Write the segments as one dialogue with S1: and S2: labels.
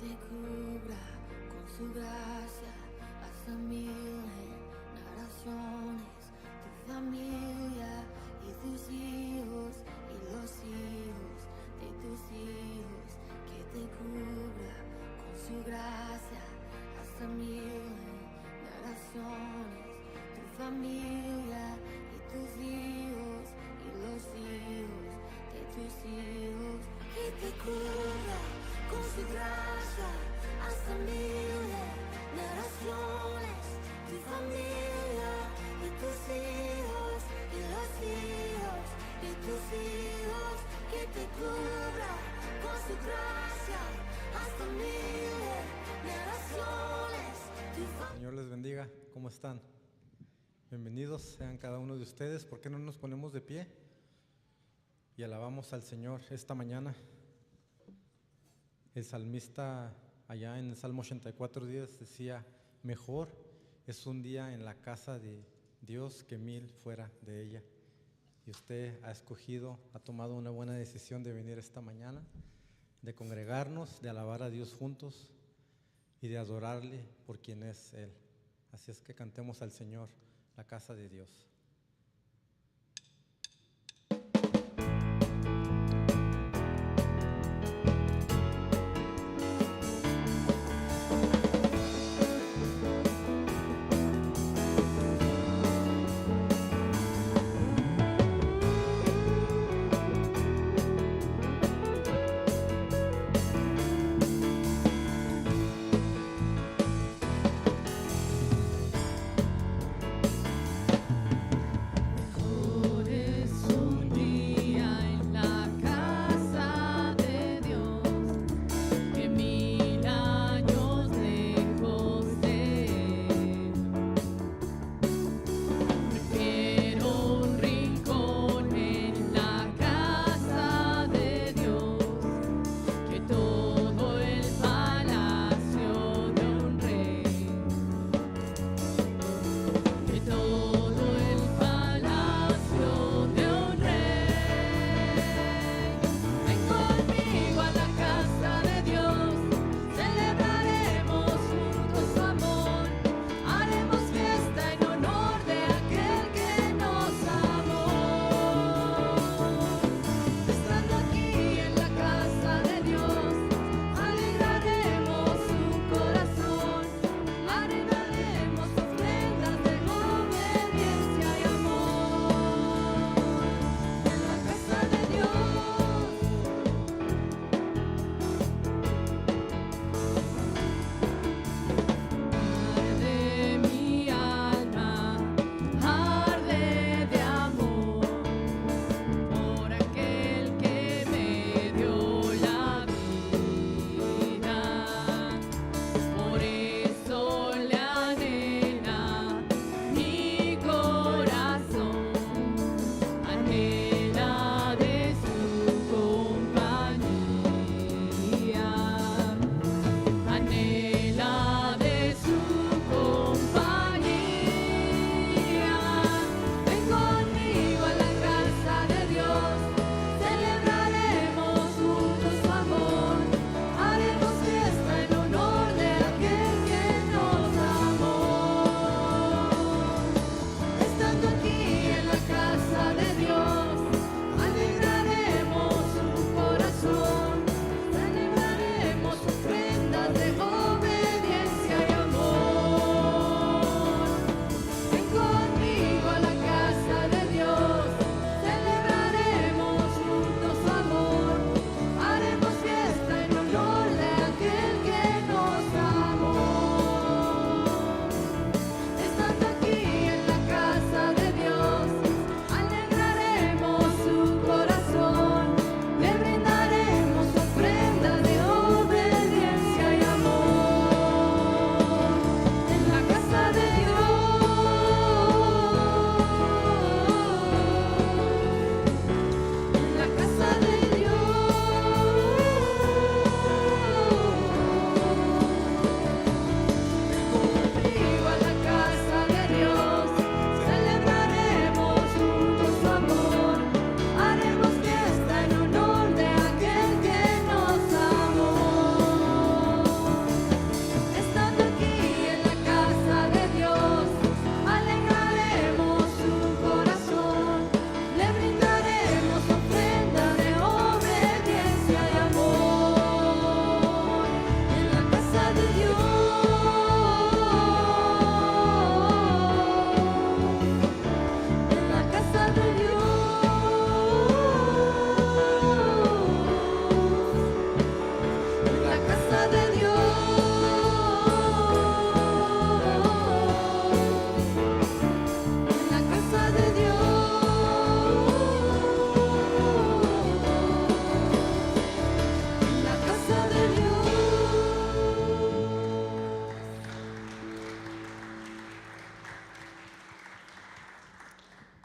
S1: te cubra con su gracia hasta 1000 generaciones, tu familia y tus hijos y los hijos de tus hijos, que te cubra con su gracia hasta 1000 generaciones, tu familia y tus hijos y los hijos de tus hijos, que te cubra con su gracia hasta 1000 generaciones, tu familia y tus hijos y los hijos de tus hijos, que te cubra con su gracia hasta 1000 generaciones.
S2: Señor les bendiga, ¿cómo están? Bienvenidos sean cada uno de ustedes. ¿Por qué no nos ponemos de pie y alabamos al Señor esta mañana? El salmista allá en el Salmo 84:10 decía: mejor es un día en la casa de Dios que 1000 fuera de ella. Y usted ha escogido, ha tomado una buena decisión de venir esta mañana, de congregarnos, de alabar a Dios juntos y de adorarle por quien es Él. Así es que cantemos al Señor, la casa de Dios.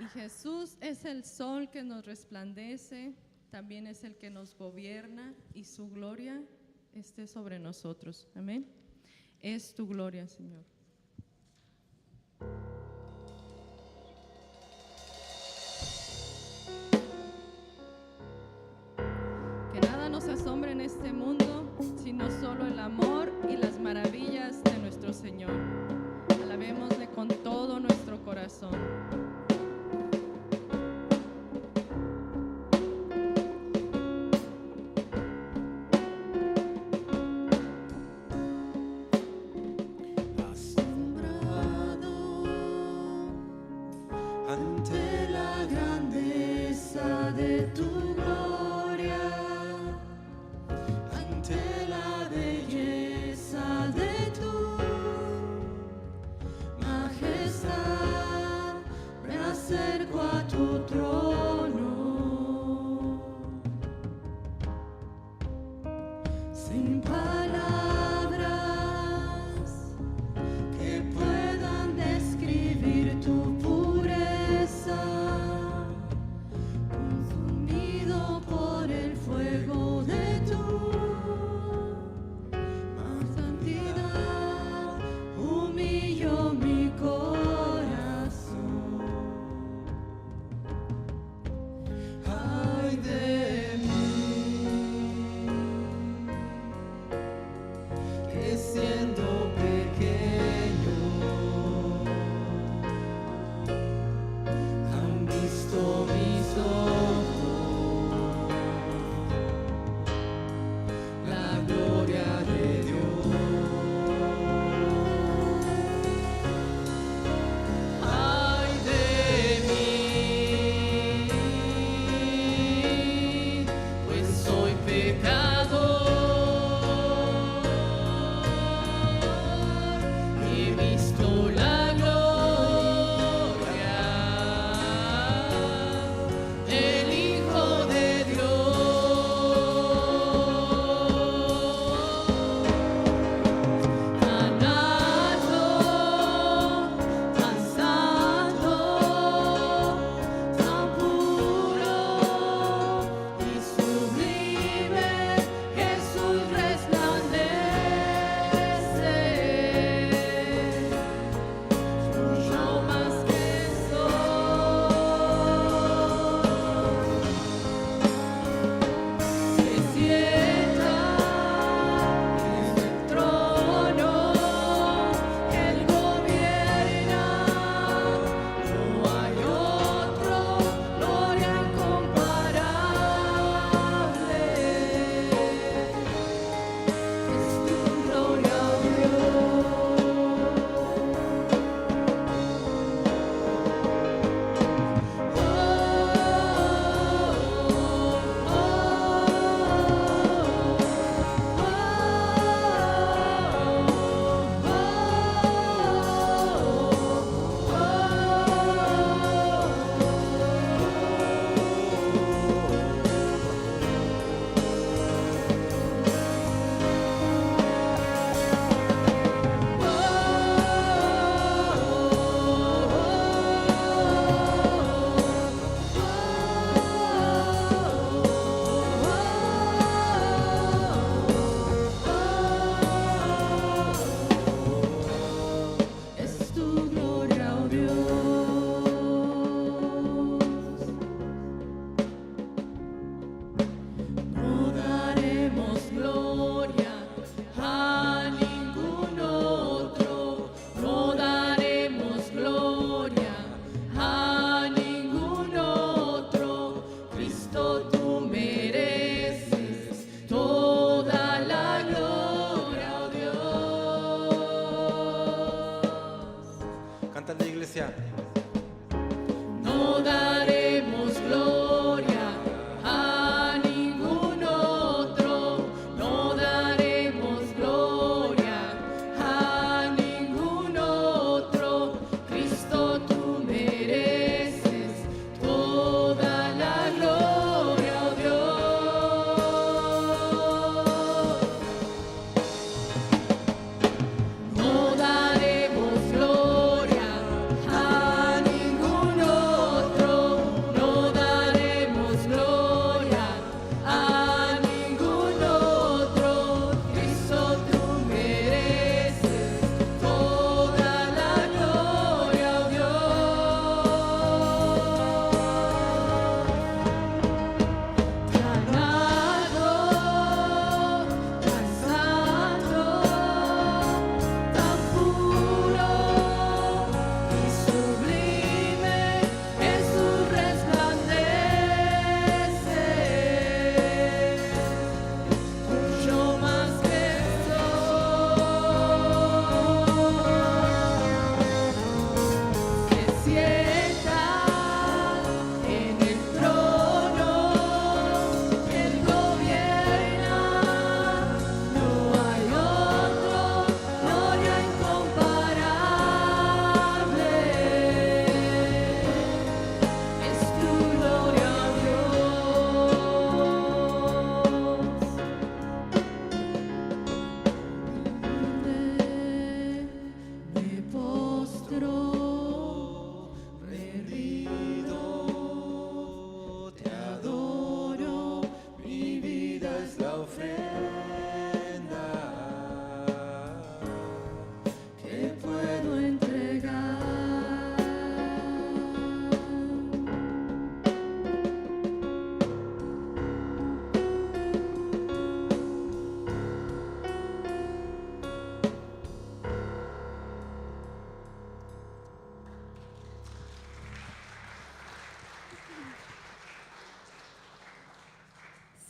S3: Y Jesús es el sol que nos resplandece, también es el que nos gobierna y su gloria esté sobre nosotros. Amén. Es tu gloria, Señor. Que nada nos asombre en este mundo, sino solo el amor y las maravillas de nuestro Señor. Alabémosle con todo nuestro corazón.
S1: Ante la grandeza de tu gloria, ante la belleza de tu majestad, me acerco a tu trono, sin palabras que puedan describir tu pureza, consumido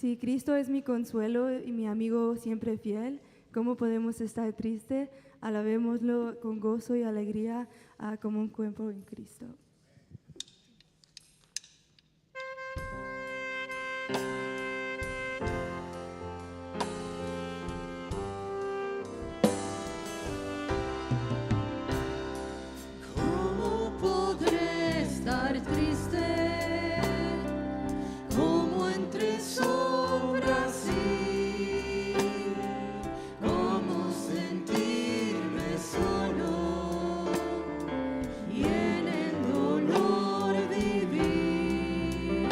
S4: Si Cristo es mi consuelo y mi amigo siempre fiel, ¿cómo podemos estar tristes? Alabémoslo con gozo y alegría como un cuerpo en Cristo.
S1: ¿Cómo podré estar triste? ¿Cómo entre sombras y cómo sentirme solo y en el dolor vivir?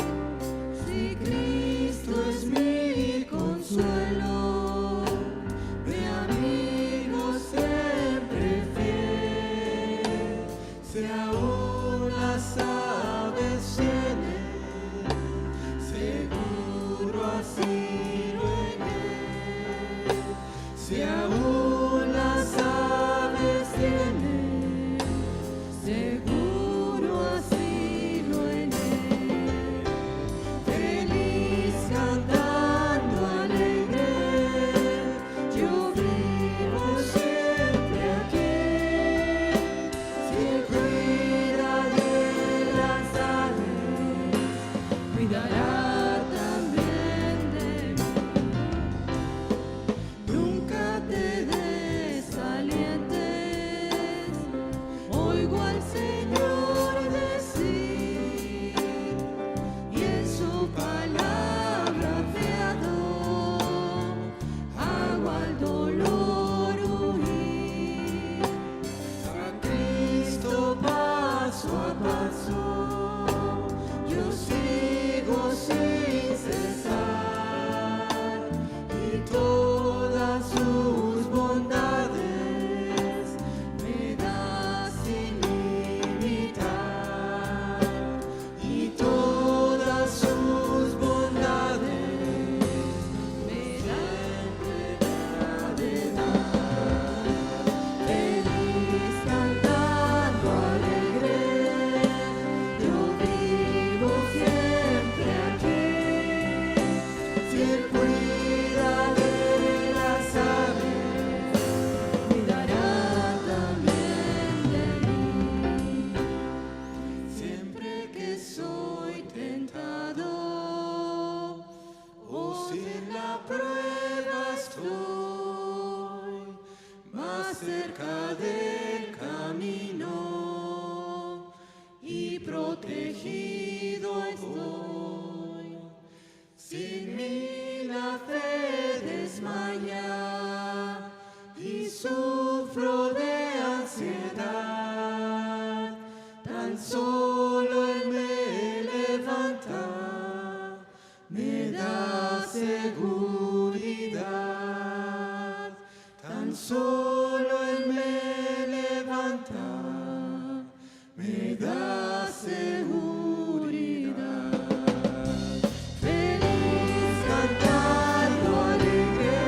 S1: Si Cristo es mi consuelo, mi amigo siempre fiel, si aún las aves tienen seguro asilo en él, si aún las aves tienen seguro asilo en él, feliz cantando alegre, yo vivo siempre aquí, si él cuida de las aves, cuidará también de mí. Nunca te desalientes, oigo al Señor decir, y en su palabra fiado, hago al dolor huir. A Cristo paso a paso, yo sigo sin cesar, y todas sus bondades me da sin limitar, y todas sus bondades me dan de dar. Feliz cantando alegre, yo vivo siempre aquí, si él cuida de las aves, cuidará también de mí. Siempre que soy tentado, o si en la prueba estoy, más cerca del camino y protegido estoy. Sin mí la fe desmaya y sufro de ansiedad. Tan solo Él me levanta, me da seguridad. Tan solo Él me levanta, me da seguridad. Feliz cantando alegre,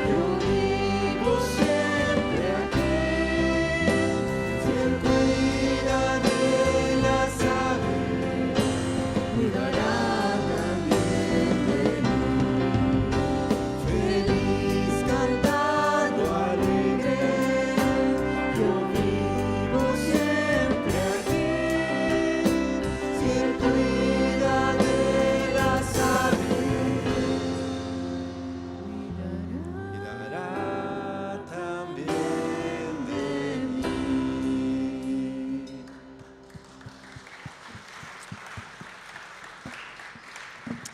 S1: yo vivo siempre aquí, si él cuida de las aves, cuidará también de mí. Feliz cantando alegre, yo vivo siempre aquí, si él cuida de las aves, cuidará también de mí.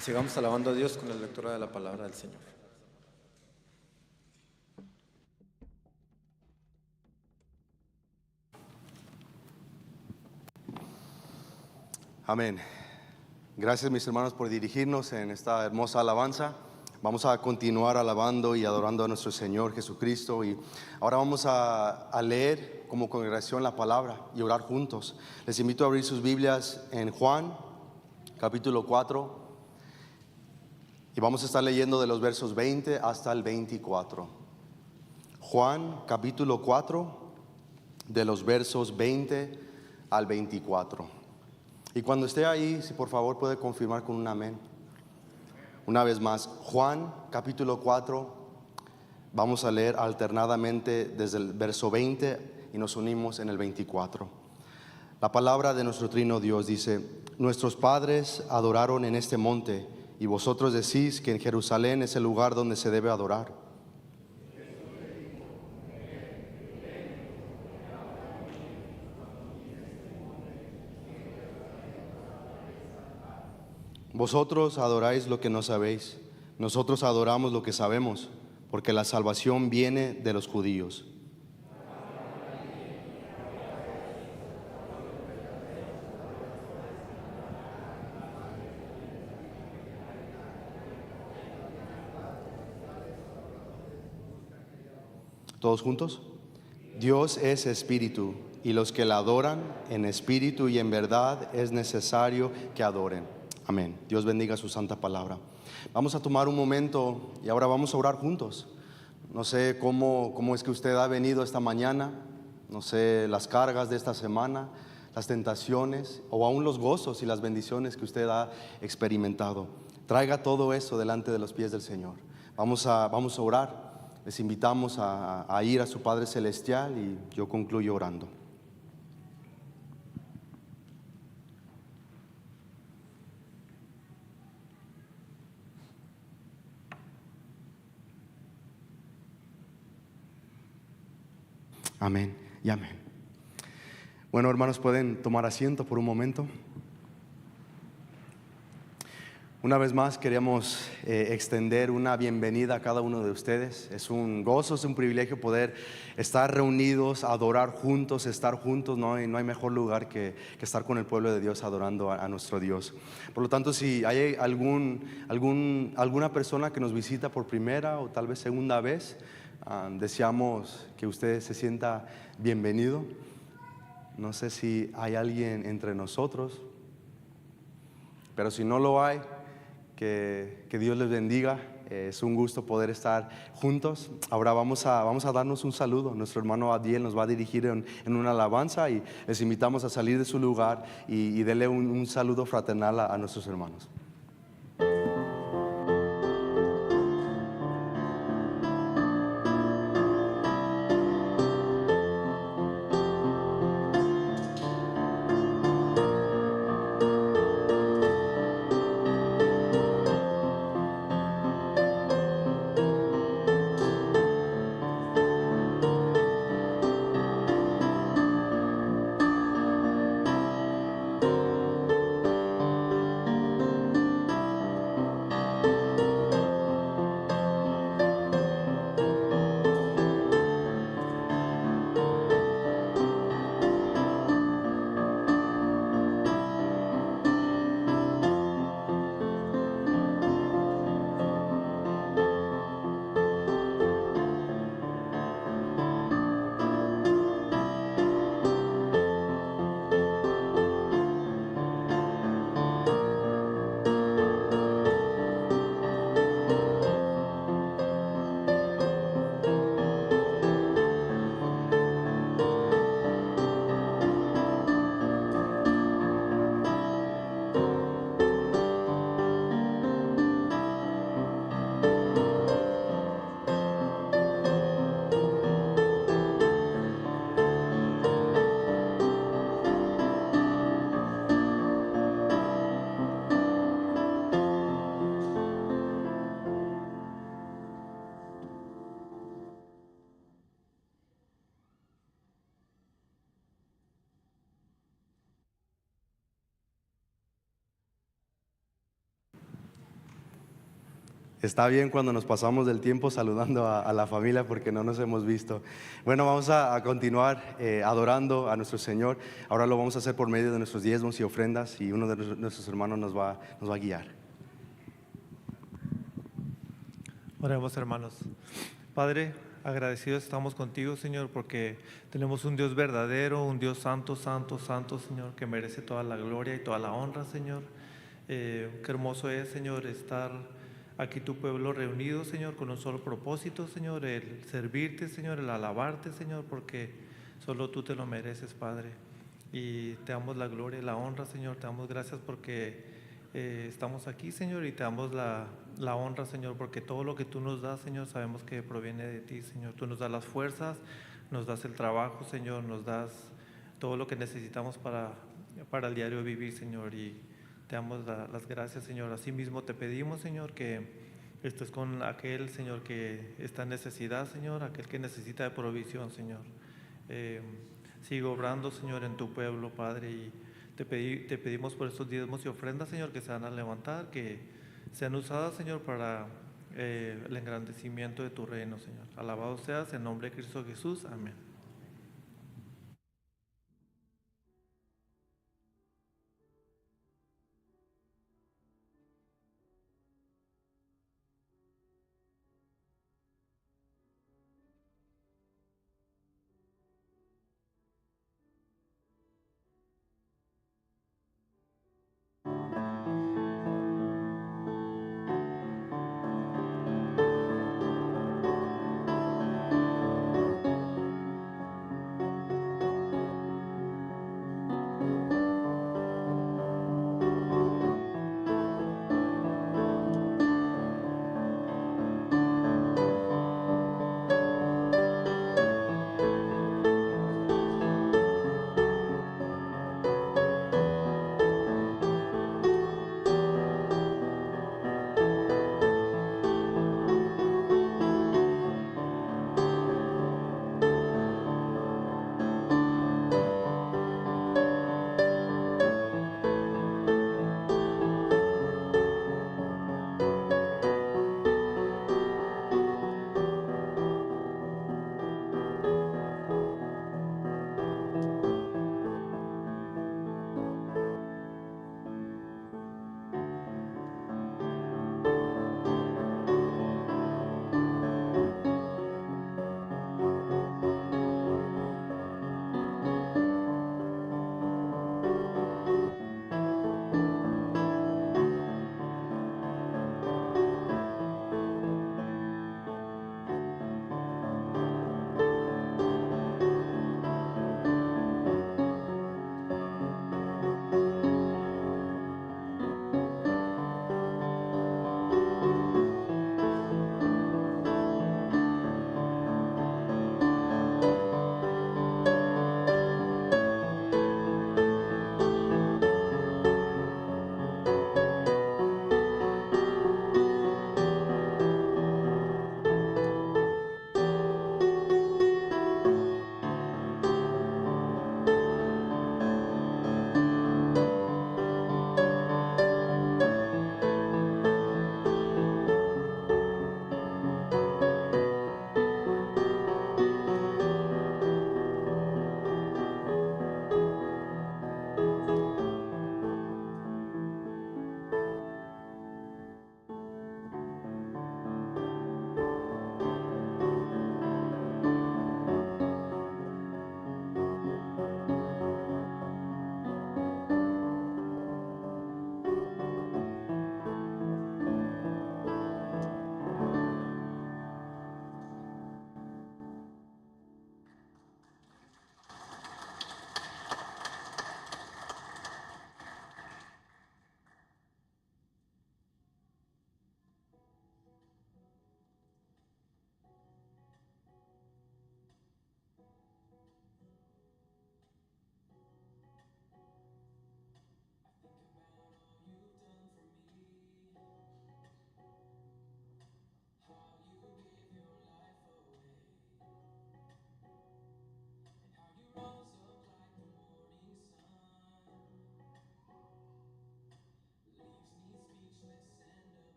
S2: Sigamos alabando a Dios con la lectura de la palabra del Señor.
S5: Amén. Gracias, mis hermanos, por dirigirnos en esta hermosa alabanza. Vamos a continuar alabando y adorando a nuestro Señor Jesucristo. Y ahora vamos a leer como congregación la palabra y orar juntos. Les invito a abrir sus Biblias en Juan, capítulo 4. Y vamos a estar leyendo de los versos 20 hasta el 24. Juan, capítulo 4, de los versos 20 al 24. Y cuando esté ahí, si por favor puede confirmar con un amén. Una vez más, Juan capítulo 4, vamos a leer alternadamente desde el verso 20 y nos unimos en el 24. La palabra de nuestro trino Dios dice: nuestros padres adoraron en este monte, y vosotros decís que en Jerusalén es el lugar donde se debe adorar. Vosotros adoráis lo que no sabéis, nosotros adoramos lo que sabemos, porque la salvación viene de los judíos. ¿Todos juntos? Dios es espíritu, y los que la adoran en espíritu y en verdad es necesario que adoren. Amén. Dios bendiga su santa palabra. Vamos a tomar un momento y ahora vamos a orar juntos. No sé cómo es que usted ha venido esta mañana, no sé las cargas de esta semana, las tentaciones o aún los gozos y las bendiciones que usted ha experimentado. Traiga todo eso delante de los pies del Señor. Vamos a orar. Les invitamos a ir a su Padre Celestial y yo concluyo orando. Amén y amén. Bueno, hermanos, pueden tomar asiento por un momento. Una vez más queríamos extender una bienvenida a cada uno de ustedes. Es un gozo, es un privilegio poder estar reunidos, adorar juntos, estar juntos. No hay mejor lugar que estar con el pueblo de Dios adorando a nuestro Dios. Por lo tanto, si hay alguna persona que nos visita por primera o tal vez segunda vez, deseamos que usted se sienta bienvenido. No sé si hay alguien entre nosotros, pero si no lo hay, que Dios les bendiga. Es un gusto poder estar juntos. Ahora vamos a darnos un saludo. Nuestro hermano Adiel nos va a dirigir en una alabanza y les invitamos a salir de su lugar y denle un saludo fraternal a nuestros hermanos. Está bien cuando nos pasamos del tiempo saludando a la familia porque no nos hemos visto. Bueno, vamos a continuar adorando a nuestro Señor. Ahora lo vamos a hacer por medio de nuestros diezmos y ofrendas y uno de nuestros hermanos nos va a guiar.
S6: Oremos, hermanos. Padre, agradecidos estamos contigo, Señor, porque tenemos un Dios verdadero, un Dios santo, santo, santo, Señor, que merece toda la gloria y toda la honra, Señor. Qué hermoso es, Señor, estar aquí tu pueblo reunido, Señor, con un solo propósito, Señor, el servirte, Señor, el alabarte, Señor, porque solo tú te lo mereces, Padre. Y te damos la gloria y la honra, Señor, te damos gracias porque estamos aquí, Señor, y te damos la la honra, Señor, porque todo lo que tú nos das, Señor, sabemos que proviene de ti, Señor. Tú nos das las fuerzas, nos das el trabajo, Señor, nos das todo lo que necesitamos para el diario vivir, Señor, y te damos las gracias, Señor. Asimismo te pedimos, Señor, que estés con aquel, Señor, que está en necesidad, Señor, aquel que necesita de provisión, Señor. Sigue obrando, Señor, en tu pueblo, Padre, y te pedimos por estos diezmos y ofrendas, Señor, que se van a levantar, que sean usadas, Señor, para el engrandecimiento de tu reino, Señor. Alabado seas en nombre de Cristo Jesús. Amén.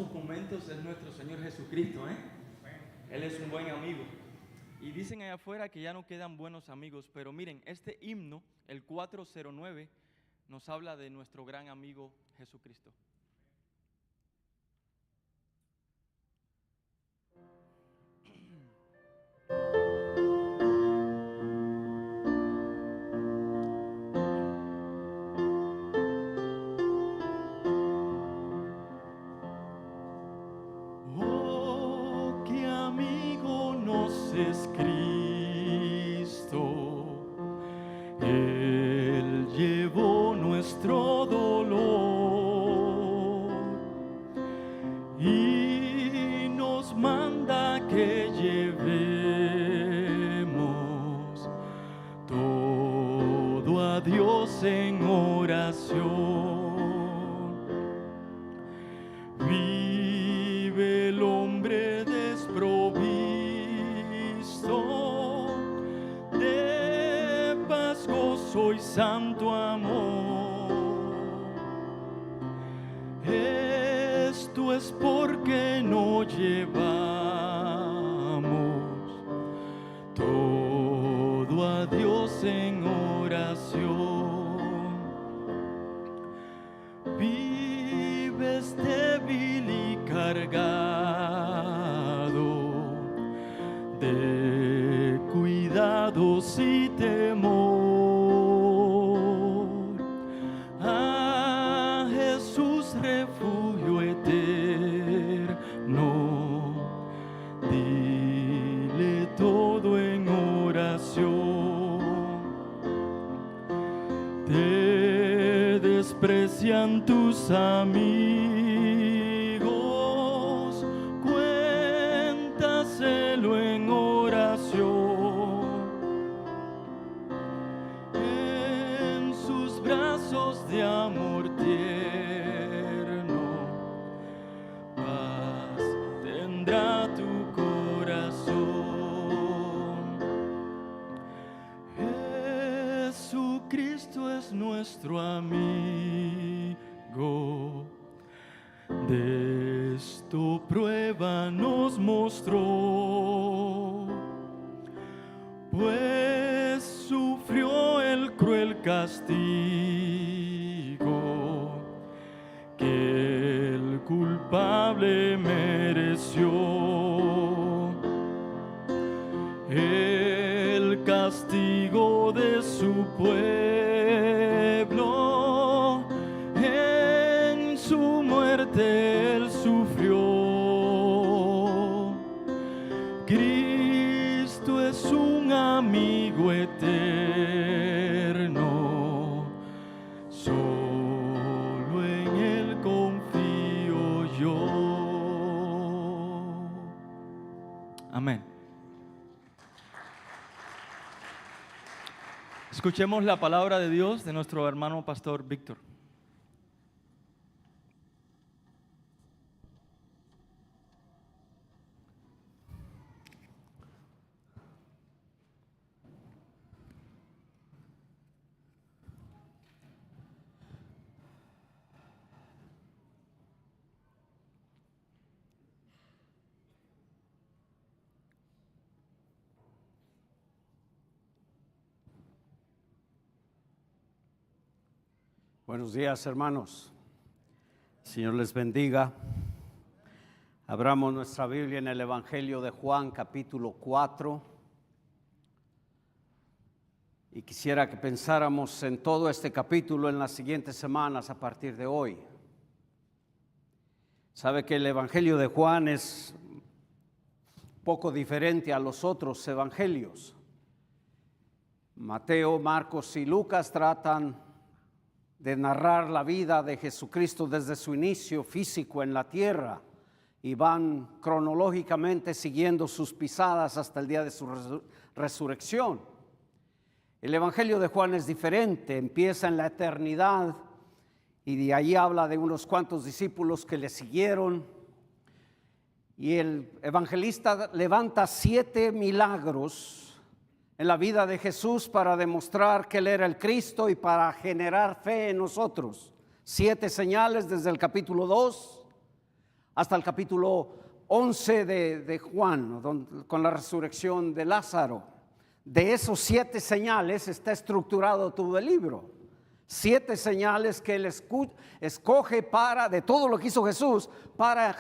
S7: hermosos momentos es nuestro Señor Jesucristo, ¿eh? Él es un buen amigo. Y dicen allá afuera que ya no quedan buenos amigos, pero miren, este himno, el 409, nos habla de nuestro gran amigo Jesucristo.
S8: Oh, qué amigo nos es Cristo. Él llevó nuestro dolor y nos manda que llevemos todo a Dios en oración. Vive el hombre desprovisto de paz, gozo y santo amor. Esto es porque no llevamos todo a Dios en oración. Vives débil y cargado de cuidados y temor. A Jesús refugio eterno, dile todo en oración. Te desprecian tus amigos, cuéntaselo en oración. En sus brazos de amor tierno, paz tendrá tu corazón. Jesucristo es nuestro amigo, de esto prueba nos mostró, pues sufrió el cruel castigo que el culpable mereció. El castigo de su pueblo, en su muerte él sufrió. Cristo es un amigo eterno, solo en él confío yo.
S7: Amén. Escuchemos la palabra de Dios de nuestro hermano pastor Víctor.
S9: Buenos días, hermanos. Señor les bendiga. Abramos nuestra Biblia en el Evangelio de Juan, capítulo 4. Y quisiera que pensáramos en todo este capítulo en las siguientes semanas a partir de hoy. Sabe que el Evangelio de Juan es poco diferente a los otros evangelios. Mateo, Marcos y Lucas tratan de narrar la vida de Jesucristo desde su inicio físico en la tierra y van cronológicamente siguiendo sus pisadas hasta el día de su resurrección. El Evangelio de Juan es diferente, empieza en la eternidad y de ahí habla de unos cuantos discípulos que le siguieron. Y el evangelista levanta 7 milagros en la vida de Jesús para demostrar que Él era el Cristo y para generar fe en nosotros. 7 señales desde el capítulo 2 hasta el capítulo 11 de Juan, con la resurrección de Lázaro. De esos 7 señales está estructurado todo el libro. 7 señales que Él escoge de todo lo que hizo Jesús, para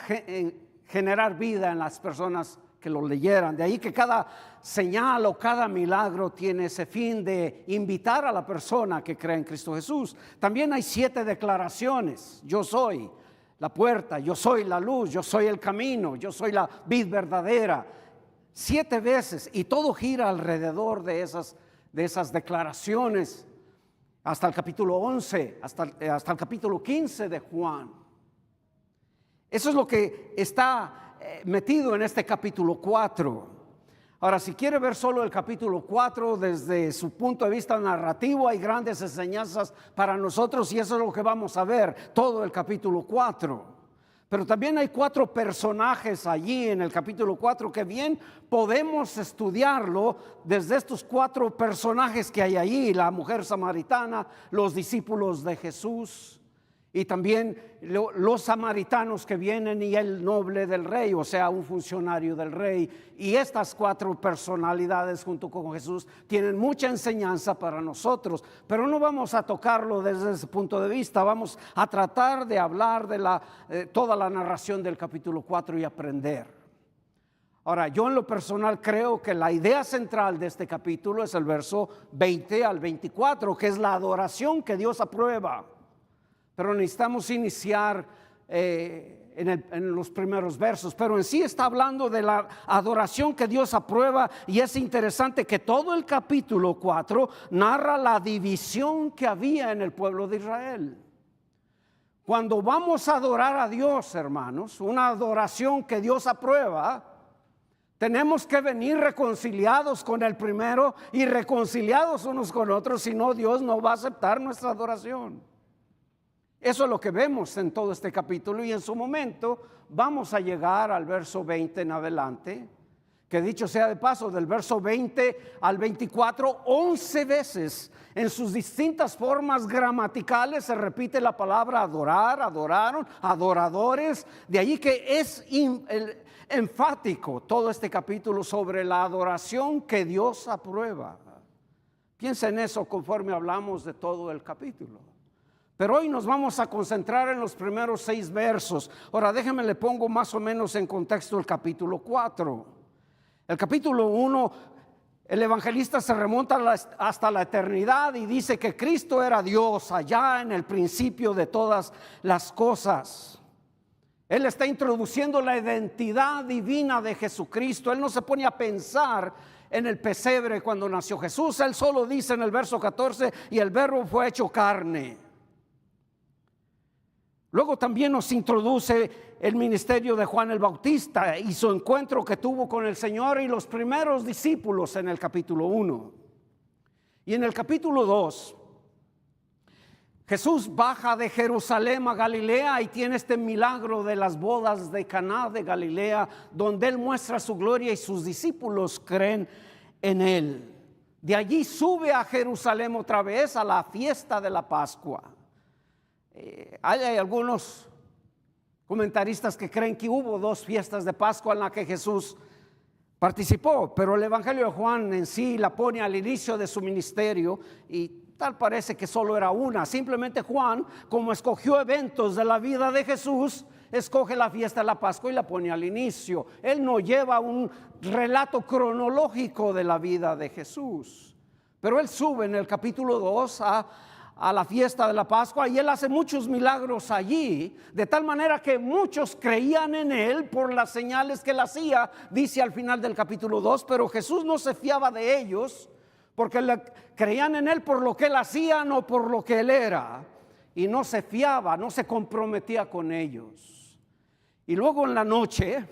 S9: generar vida en las personas que lo leyeran. De ahí que cada señal o cada milagro tiene ese fin de invitar a la persona que cree en Cristo Jesús. También hay 7 declaraciones. Yo soy la puerta, yo soy la luz, yo soy el camino, yo soy la vid verdadera. 7 veces, y todo gira alrededor de esas declaraciones, hasta el capítulo 11, hasta el capítulo 15 de Juan. Eso es lo que está metido en este capítulo 4. Ahora, si quiere ver solo el capítulo 4 desde su punto de vista narrativo, hay grandes enseñanzas para nosotros, y eso es lo que vamos a ver, todo el capítulo 4. Pero también hay 4 personajes allí en el capítulo 4 que bien podemos estudiarlo desde estos 4 personajes que hay allí: la mujer samaritana, los discípulos de Jesús, y también los samaritanos que vienen, y el noble del rey, o sea, un funcionario del rey. Y estas 4 personalidades junto con Jesús tienen mucha enseñanza para nosotros, pero no vamos a tocarlo desde ese punto de vista. Vamos a tratar de hablar de toda la narración del capítulo 4 y aprender. Ahora, yo en lo personal creo que la idea central de este capítulo es el verso 20 al 24, que es la adoración que Dios aprueba. Pero necesitamos iniciar en los primeros versos. Pero en sí está hablando de la adoración que Dios aprueba, y es interesante que todo el capítulo 4 narra la división que había en el pueblo de Israel. Cuando vamos a adorar a Dios, hermanos, una adoración que Dios aprueba, tenemos que venir reconciliados con el primero y reconciliados unos con otros, si no, Dios no va a aceptar nuestra adoración. Eso es lo que vemos en todo este capítulo, y en su momento vamos a llegar al verso 20 en adelante, que dicho sea de paso, del verso 20 al 24, 11 veces en sus distintas formas gramaticales se repite la palabra adorar, adoraron, adoradores. De allí que es enfático todo este capítulo sobre la adoración que Dios aprueba. Piensa en eso conforme hablamos de todo el capítulo. Pero hoy nos vamos a concentrar en los primeros 6 versos. Ahora déjenme le pongo más o menos en contexto el capítulo 4. El capítulo 1, el evangelista se remonta hasta la eternidad y dice que Cristo era Dios allá en el principio de todas las cosas. Él está introduciendo la identidad divina de Jesucristo. Él no se pone a pensar en el pesebre cuando nació Jesús. Él solo dice en el verso 14: y el verbo fue hecho carne. Luego también nos introduce el ministerio de Juan el Bautista y su encuentro que tuvo con el Señor y los primeros discípulos en el capítulo 1. Y en el capítulo 2, Jesús baja de Jerusalén a Galilea y tiene este milagro de las bodas de Caná de Galilea, donde Él muestra su gloria y sus discípulos creen en Él. De allí sube a Jerusalén otra vez a la fiesta de la Pascua. Hay algunos comentaristas que creen que hubo 2 fiestas de Pascua en las que Jesús participó, pero el Evangelio de Juan en sí la pone al inicio de su ministerio, y tal parece que solo era una. Simplemente Juan, como escogió eventos de la vida de Jesús, escoge la fiesta de la Pascua y la pone al inicio. Él no lleva un relato cronológico de la vida de Jesús, pero él sube en el capítulo 2 a la fiesta de la Pascua, y él hace muchos milagros allí, de tal manera que muchos creían en él por las señales que él hacía, dice al final del capítulo 2, pero Jesús no se fiaba de ellos, porque creían en él por lo que él hacía, no por lo que él era, y no se fiaba, no se comprometía con ellos. Y luego en la noche,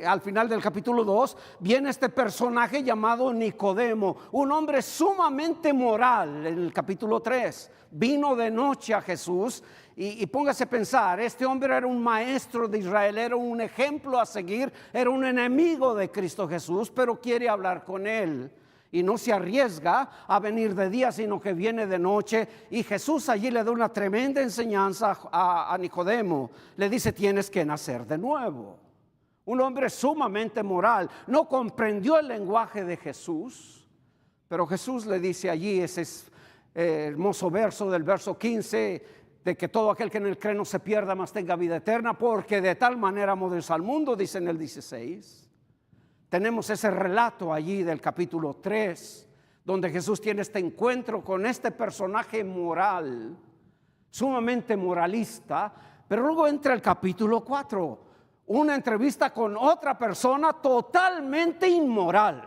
S9: al final del capítulo 2, viene este personaje llamado Nicodemo, un hombre sumamente moral. En el capítulo 3 vino de noche a Jesús, y póngase a pensar, este hombre era un maestro de Israel, era un ejemplo a seguir, era un enemigo de Cristo Jesús, pero quiere hablar con él. y no se arriesga a venir de día, sino que viene de noche. Y Jesús allí le da una tremenda enseñanza a Nicodemo. Le dice: tienes que nacer de nuevo. Un hombre sumamente moral, no comprendió el lenguaje de Jesús, pero Jesús le dice allí ese hermoso verso del verso 15, de que todo aquel que en él cree no se pierda, mas tenga vida eterna, porque de tal manera amó Dios al mundo, dice en el 16. Tenemos ese relato allí del capítulo 3, donde Jesús tiene este encuentro con este personaje moral, sumamente moralista, pero luego entra el capítulo 4, una entrevista con otra persona totalmente inmoral,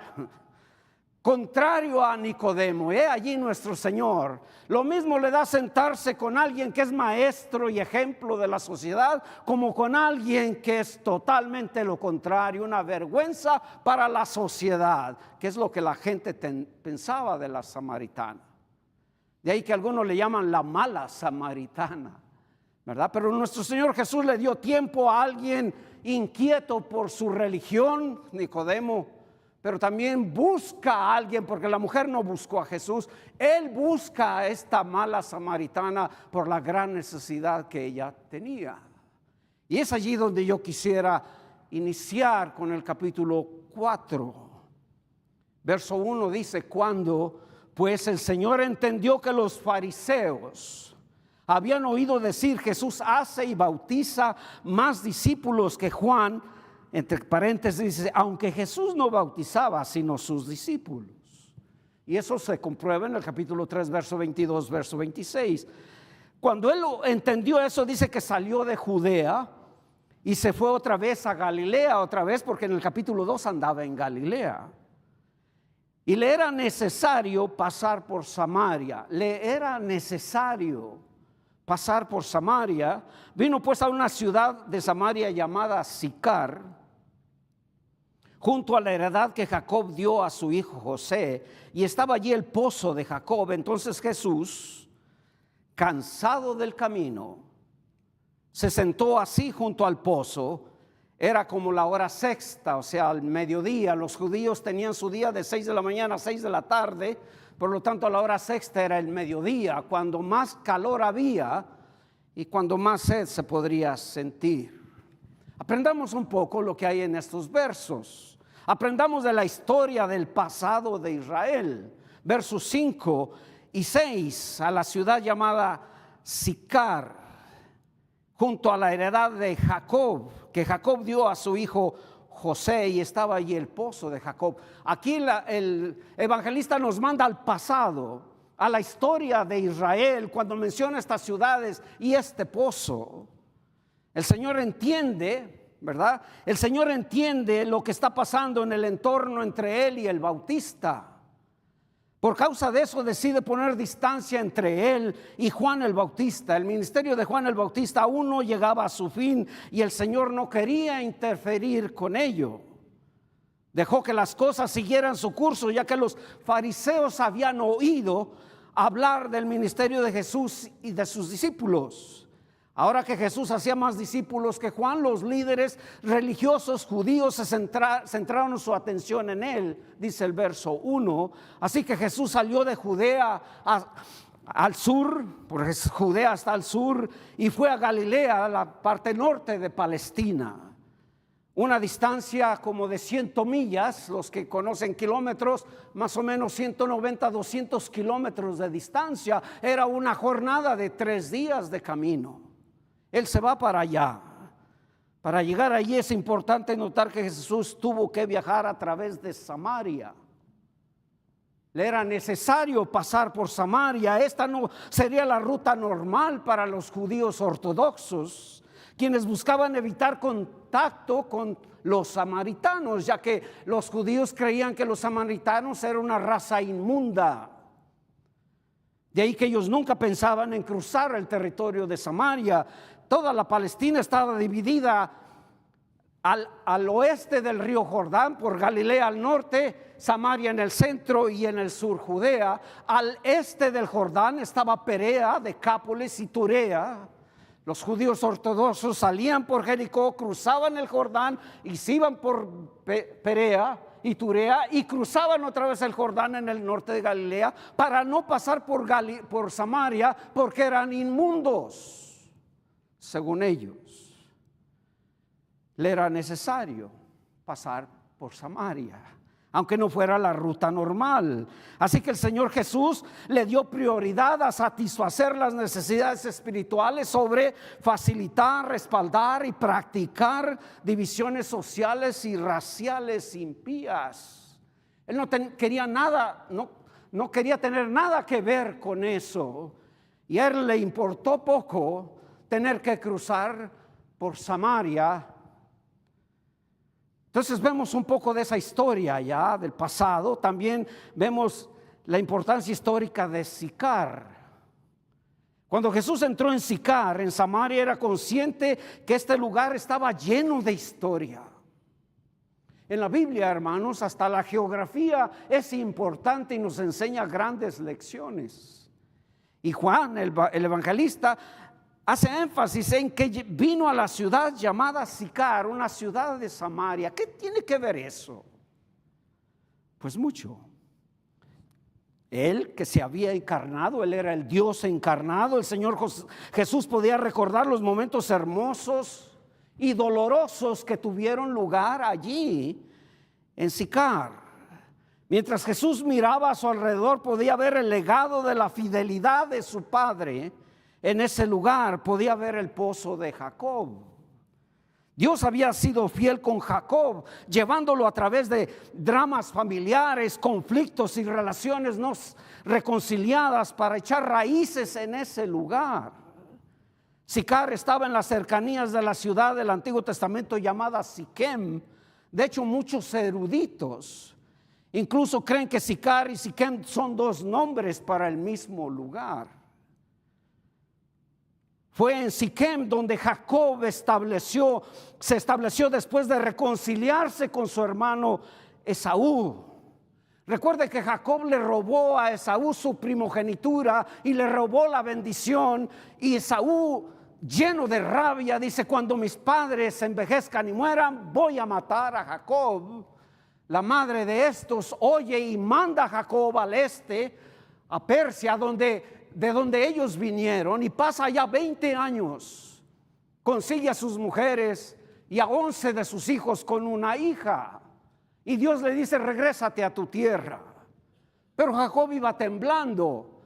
S9: contrario a Nicodemo. Allí nuestro Señor lo mismo le da sentarse con alguien que es maestro y ejemplo de la sociedad, como con alguien que es totalmente lo contrario, una vergüenza para la sociedad, que es lo que la gente pensaba de la samaritana. De ahí que algunos le llaman la mala samaritana, ¿verdad? Pero nuestro Señor Jesús le dio tiempo a alguien inquieto por su religión, Nicodemo, pero también busca a alguien, porque la mujer no buscó a Jesús. Él busca a esta mala samaritana por la gran necesidad que ella tenía. Y es allí donde yo quisiera iniciar con el capítulo 4. Verso 1 dice: cuando pues el Señor entendió que los fariseos habían oído decir: Jesús hace y bautiza más discípulos que Juan, entre paréntesis dice: aunque Jesús no bautizaba sino sus discípulos. Y eso se comprueba en el capítulo 3, verso 22, verso 26. Cuando él entendió eso, dice que salió de Judea y se fue otra vez a Galilea, otra vez, porque en el capítulo 2 andaba en Galilea. Y le era necesario pasar por Samaria. Le era necesario pasar por Samaria. Vino pues a una ciudad de Samaria llamada Sicar, junto a la heredad que Jacob dio a su hijo José, y estaba allí el pozo de Jacob. Entonces Jesús, cansado del camino, se sentó así junto al pozo. Era como la hora sexta, o sea, al mediodía. Los judíos tenían su día de 6 de la mañana a 6 de la tarde, por lo tanto la hora sexta era el mediodía, cuando más calor había y cuando más sed se podría sentir. Aprendamos un poco lo que hay en estos versos. Aprendamos de la historia del pasado de Israel. Versos 5 y 6, a la ciudad llamada Sicar, junto a la heredad de Jacob, que Jacob dio a su hijo José, y estaba allí el pozo de Jacob. Aquí el evangelista nos manda al pasado, a la historia de Israel, cuando menciona estas ciudades y este pozo. El Señor entiende, ¿verdad? El Señor entiende lo que está pasando en el entorno entre él y el Bautista. Por causa de eso decide poner distancia entre él y Juan el Bautista. El ministerio de Juan el Bautista aún no llegaba a su fin y el Señor no quería interferir con ello. Dejó que las cosas siguieran su curso, ya que los fariseos habían oído hablar del ministerio de Jesús y de sus discípulos. Ahora que Jesús hacía más discípulos que Juan, los líderes religiosos judíos se centraron su atención en él, dice el verso 1. Así que Jesús salió de Judea al sur, porque Judea está al sur, y fue a Galilea, la parte norte de Palestina. Una distancia como de 100 millas, los que conocen kilómetros, más o menos 190, 200 kilómetros de distancia. Era una jornada de 3 días de camino. Él se va para allá. Para llegar allí es importante notar que Jesús tuvo que viajar a través de Samaria. Le era necesario pasar por Samaria. Esta no sería la ruta normal para los judíos ortodoxos, quienes buscaban evitar contacto con los samaritanos, ya que los judíos creían que los samaritanos eran una raza inmunda. De ahí que ellos nunca pensaban en cruzar el territorio de Samaria. Toda la Palestina estaba dividida al oeste del río Jordán, por Galilea al norte, Samaria en el centro y en el sur Judea. Al este del Jordán estaba Perea, Decápolis y Turea. Los judíos ortodoxos salían por Jericó, cruzaban el Jordán y se iban por Perea y Turea y cruzaban otra vez el Jordán en el norte de Galilea para no pasar por Samaria porque eran inmundos, según ellos. Le era necesario pasar por Samaria, aunque no fuera la ruta normal. Así que el Señor Jesús le dio prioridad a satisfacer las necesidades espirituales sobre facilitar, respaldar y practicar divisiones sociales y raciales impías. Él no quería nada, no quería tener nada que ver con eso. Y a él le importó poco tener que cruzar por Samaria. Entonces vemos un poco de esa historia ya del pasado. También vemos la importancia histórica de Sicar. Cuando Jesús entró en Sicar, en Samaria, era consciente que este lugar estaba lleno de historia. En la Biblia, hermanos, hasta la geografía es importante y nos enseña grandes lecciones. Y Juan, el evangelista, hace énfasis en que vino a la ciudad llamada Sicar, una ciudad de Samaria. ¿Qué tiene que ver eso? Pues mucho. Él que se había encarnado, Él era el Dios encarnado. El Señor Jesús podía recordar los momentos hermosos y dolorosos que tuvieron lugar allí en Sicar. Mientras Jesús miraba a su alrededor, podía ver el legado de la fidelidad de su Padre. En ese lugar podía ver el pozo de Jacob. Dios había sido fiel con Jacob, llevándolo a través de dramas familiares, conflictos y relaciones no reconciliadas para echar raíces en ese lugar. Sicar estaba en las cercanías de la ciudad del Antiguo Testamento llamada Siquem. De hecho, muchos eruditos incluso creen que Sicar y Siquem son dos nombres para el mismo lugar. Fue en Siquem donde Jacob se estableció después de reconciliarse con su hermano Esaú. Recuerde que Jacob le robó a Esaú su primogenitura y le robó la bendición. Y Esaú, lleno de rabia, dice: cuando mis padres envejezcan y mueran, voy a matar a Jacob. La madre de estos oye y manda a Jacob al este, a Persia, de donde ellos vinieron, y pasa ya 20 años, consigue a sus mujeres y a 11 de sus hijos con una hija, y Dios le dice: regrésate a tu tierra. Pero Jacob iba temblando.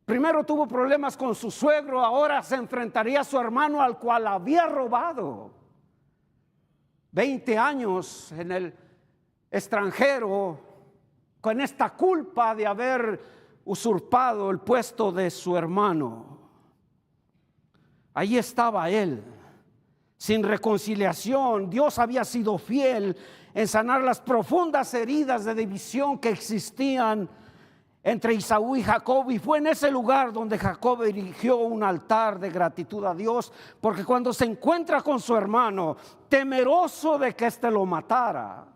S9: Primero tuvo problemas con su suegro, ahora se enfrentaría a su hermano al cual había robado. 20 años en el extranjero, con esta culpa de haber usurpado el puesto de su hermano. Ahí estaba él, sin reconciliación. Dios había sido fiel en sanar las profundas heridas de división que existían entre Esaú y Jacob, y fue en ese lugar donde Jacob erigió un altar de gratitud a Dios, porque cuando se encuentra con su hermano, temeroso de que éste lo matara.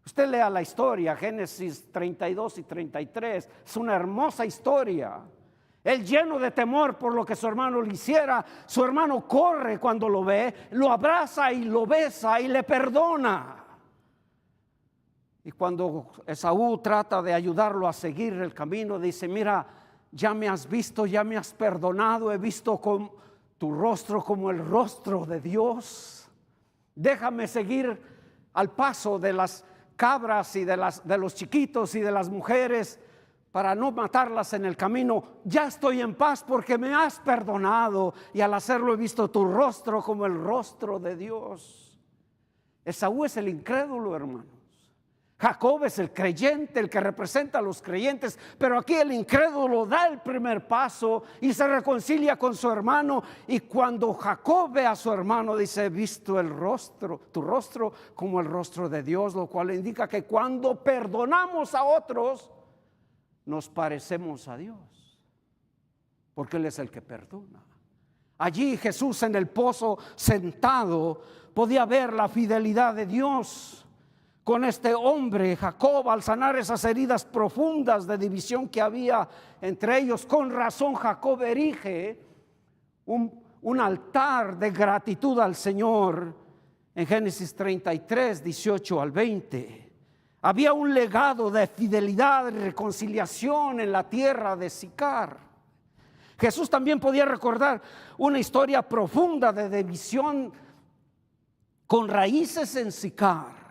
S9: Usted lea la historia, Génesis 32 y 33, es una hermosa historia. Él, lleno de temor por lo que su hermano le hiciera, su hermano corre cuando lo ve, lo abraza y lo besa y le perdona. Y cuando Esaú trata de ayudarlo a seguir el camino, dice: mira, ya me has visto, ya me has perdonado, he visto con tu rostro como el rostro de Dios. Déjame seguir al paso de las cabras y de los chiquitos y de las mujeres para no matarlas en el camino. Ya estoy en paz porque me has perdonado, y al hacerlo he visto tu rostro como el rostro de Dios. Esaú es el incrédulo, hermanos. Jacob es el creyente, el que representa a los creyentes, pero aquí el incrédulo da el primer paso y se reconcilia con su hermano. Y cuando Jacob ve a su hermano, dice: he visto el rostro, tu rostro como el rostro de Dios, lo cual indica que cuando perdonamos a otros, nos parecemos a Dios, porque Él es el que perdona. Allí Jesús, en el pozo sentado, podía ver la fidelidad de Dios con este hombre Jacob al sanar esas heridas profundas de división que había entre ellos. Con razón Jacob erige un altar de gratitud al Señor en Génesis 33, 18 al 20. Había un legado de fidelidad y reconciliación en la tierra de Sicar. Jesús también podía recordar una historia profunda de división con raíces en Sicar.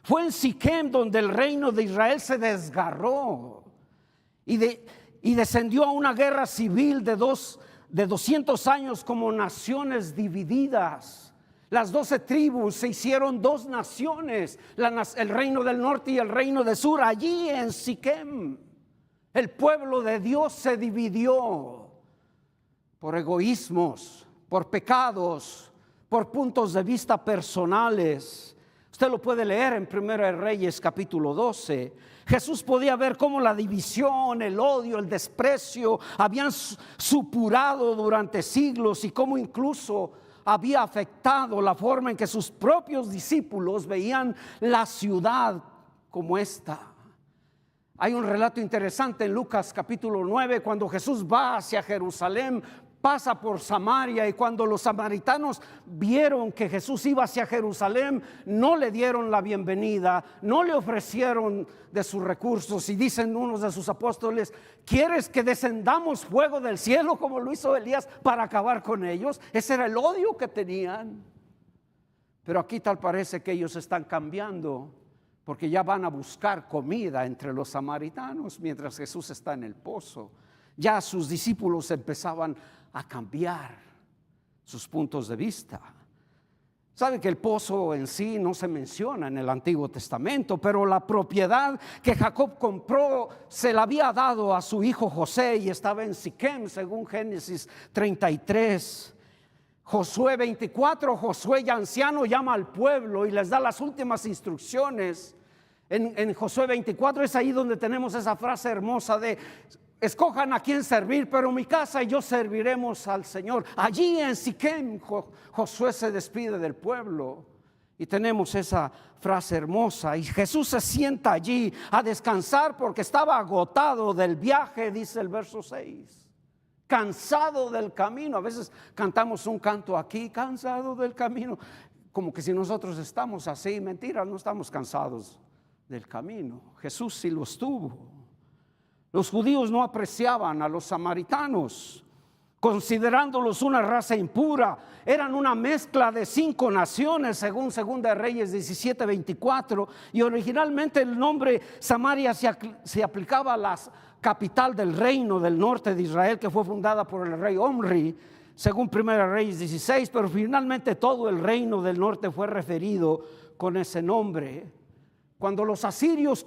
S9: Fue en Siquem donde el reino de Israel se desgarró y descendió a una guerra civil de 200 años como naciones divididas. Las 12 tribus se hicieron 2 naciones, el reino del norte y el reino del sur. Allí en Siquem, el pueblo de Dios se dividió por egoísmos, por pecados, por puntos de vista personales. Usted lo puede leer en 1 Reyes capítulo 12. Jesús podía ver cómo la división, el odio, el desprecio habían supurado durante siglos y cómo incluso había afectado la forma en que sus propios discípulos veían la ciudad como esta. Hay un relato interesante en Lucas capítulo 9 cuando Jesús va hacia Jerusalén, pasa por Samaria, y cuando los samaritanos vieron que Jesús iba hacia Jerusalén, no le dieron la bienvenida, no le ofrecieron de sus recursos, y dicen unos de sus apóstoles: ¿quieres que descendamos fuego del cielo como lo hizo Elías para acabar con ellos? Ese era el odio que tenían. Pero aquí tal parece que ellos están cambiando, porque ya van a buscar comida entre los samaritanos mientras Jesús está en el pozo. Ya sus discípulos empezaban a cambiar sus puntos de vista. Sabe que el pozo en sí no se menciona en el Antiguo Testamento, pero la propiedad que Jacob compró se la había dado a su hijo José y estaba en Siquem, según Génesis 33. Josué 24, Josué ya anciano llama al pueblo y les da las últimas instrucciones. En Josué 24 es ahí donde tenemos esa frase hermosa de: escojan a quién servir, pero mi casa y yo serviremos al Señor. Allí en Siquem, Josué se despide del pueblo y tenemos esa frase hermosa. Y Jesús se sienta allí a descansar porque estaba agotado del viaje, dice el verso 6. Cansado del camino. A veces cantamos un canto aquí: cansado del camino, como que si nosotros estamos así. Mentira, no estamos cansados del camino. Jesús sí lo estuvo. Los judíos no apreciaban a los samaritanos, considerándolos una raza impura. Eran una mezcla de 5 naciones, según 2 Reyes 17:24. Y originalmente el nombre Samaria se aplicaba a la capital del reino del norte de Israel, que fue fundada por el rey Omri, según 1 Reyes 16. Pero finalmente todo el reino del norte fue referido con ese nombre. Cuando los asirios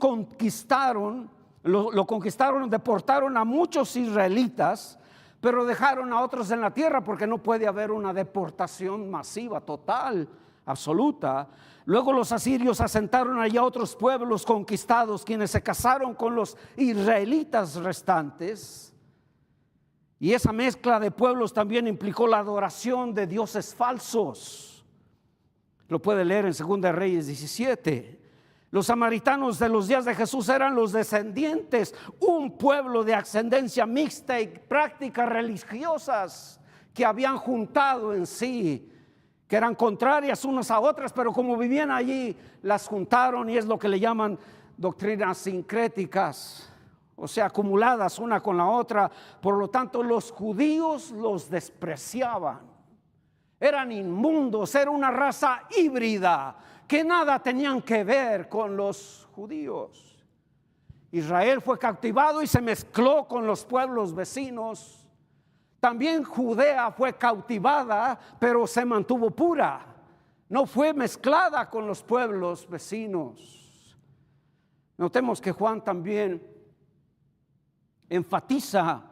S9: lo conquistaron, deportaron a muchos israelitas, pero dejaron a otros en la tierra, porque no puede haber una deportación masiva, total, absoluta. Luego los asirios asentaron allá otros pueblos conquistados, quienes se casaron con los israelitas restantes. Y esa mezcla de pueblos también implicó la adoración de dioses falsos. Lo puede leer en 2 Reyes 17. Los samaritanos de los días de Jesús eran los descendientes, un pueblo de ascendencia mixta y prácticas religiosas que habían juntado en sí, que eran contrarias unas a otras, pero como vivían allí, las juntaron, y es lo que le llaman doctrinas sincréticas, o sea, acumuladas una con la otra. Por lo tanto, los judíos los despreciaban. Eran inmundos, era una raza híbrida que nada tenían que ver con los judíos. Israel fue cautivado y se mezcló con los pueblos vecinos. También Judea fue cautivada, pero se mantuvo pura. No fue mezclada con los pueblos vecinos. Notemos que Juan también enfatiza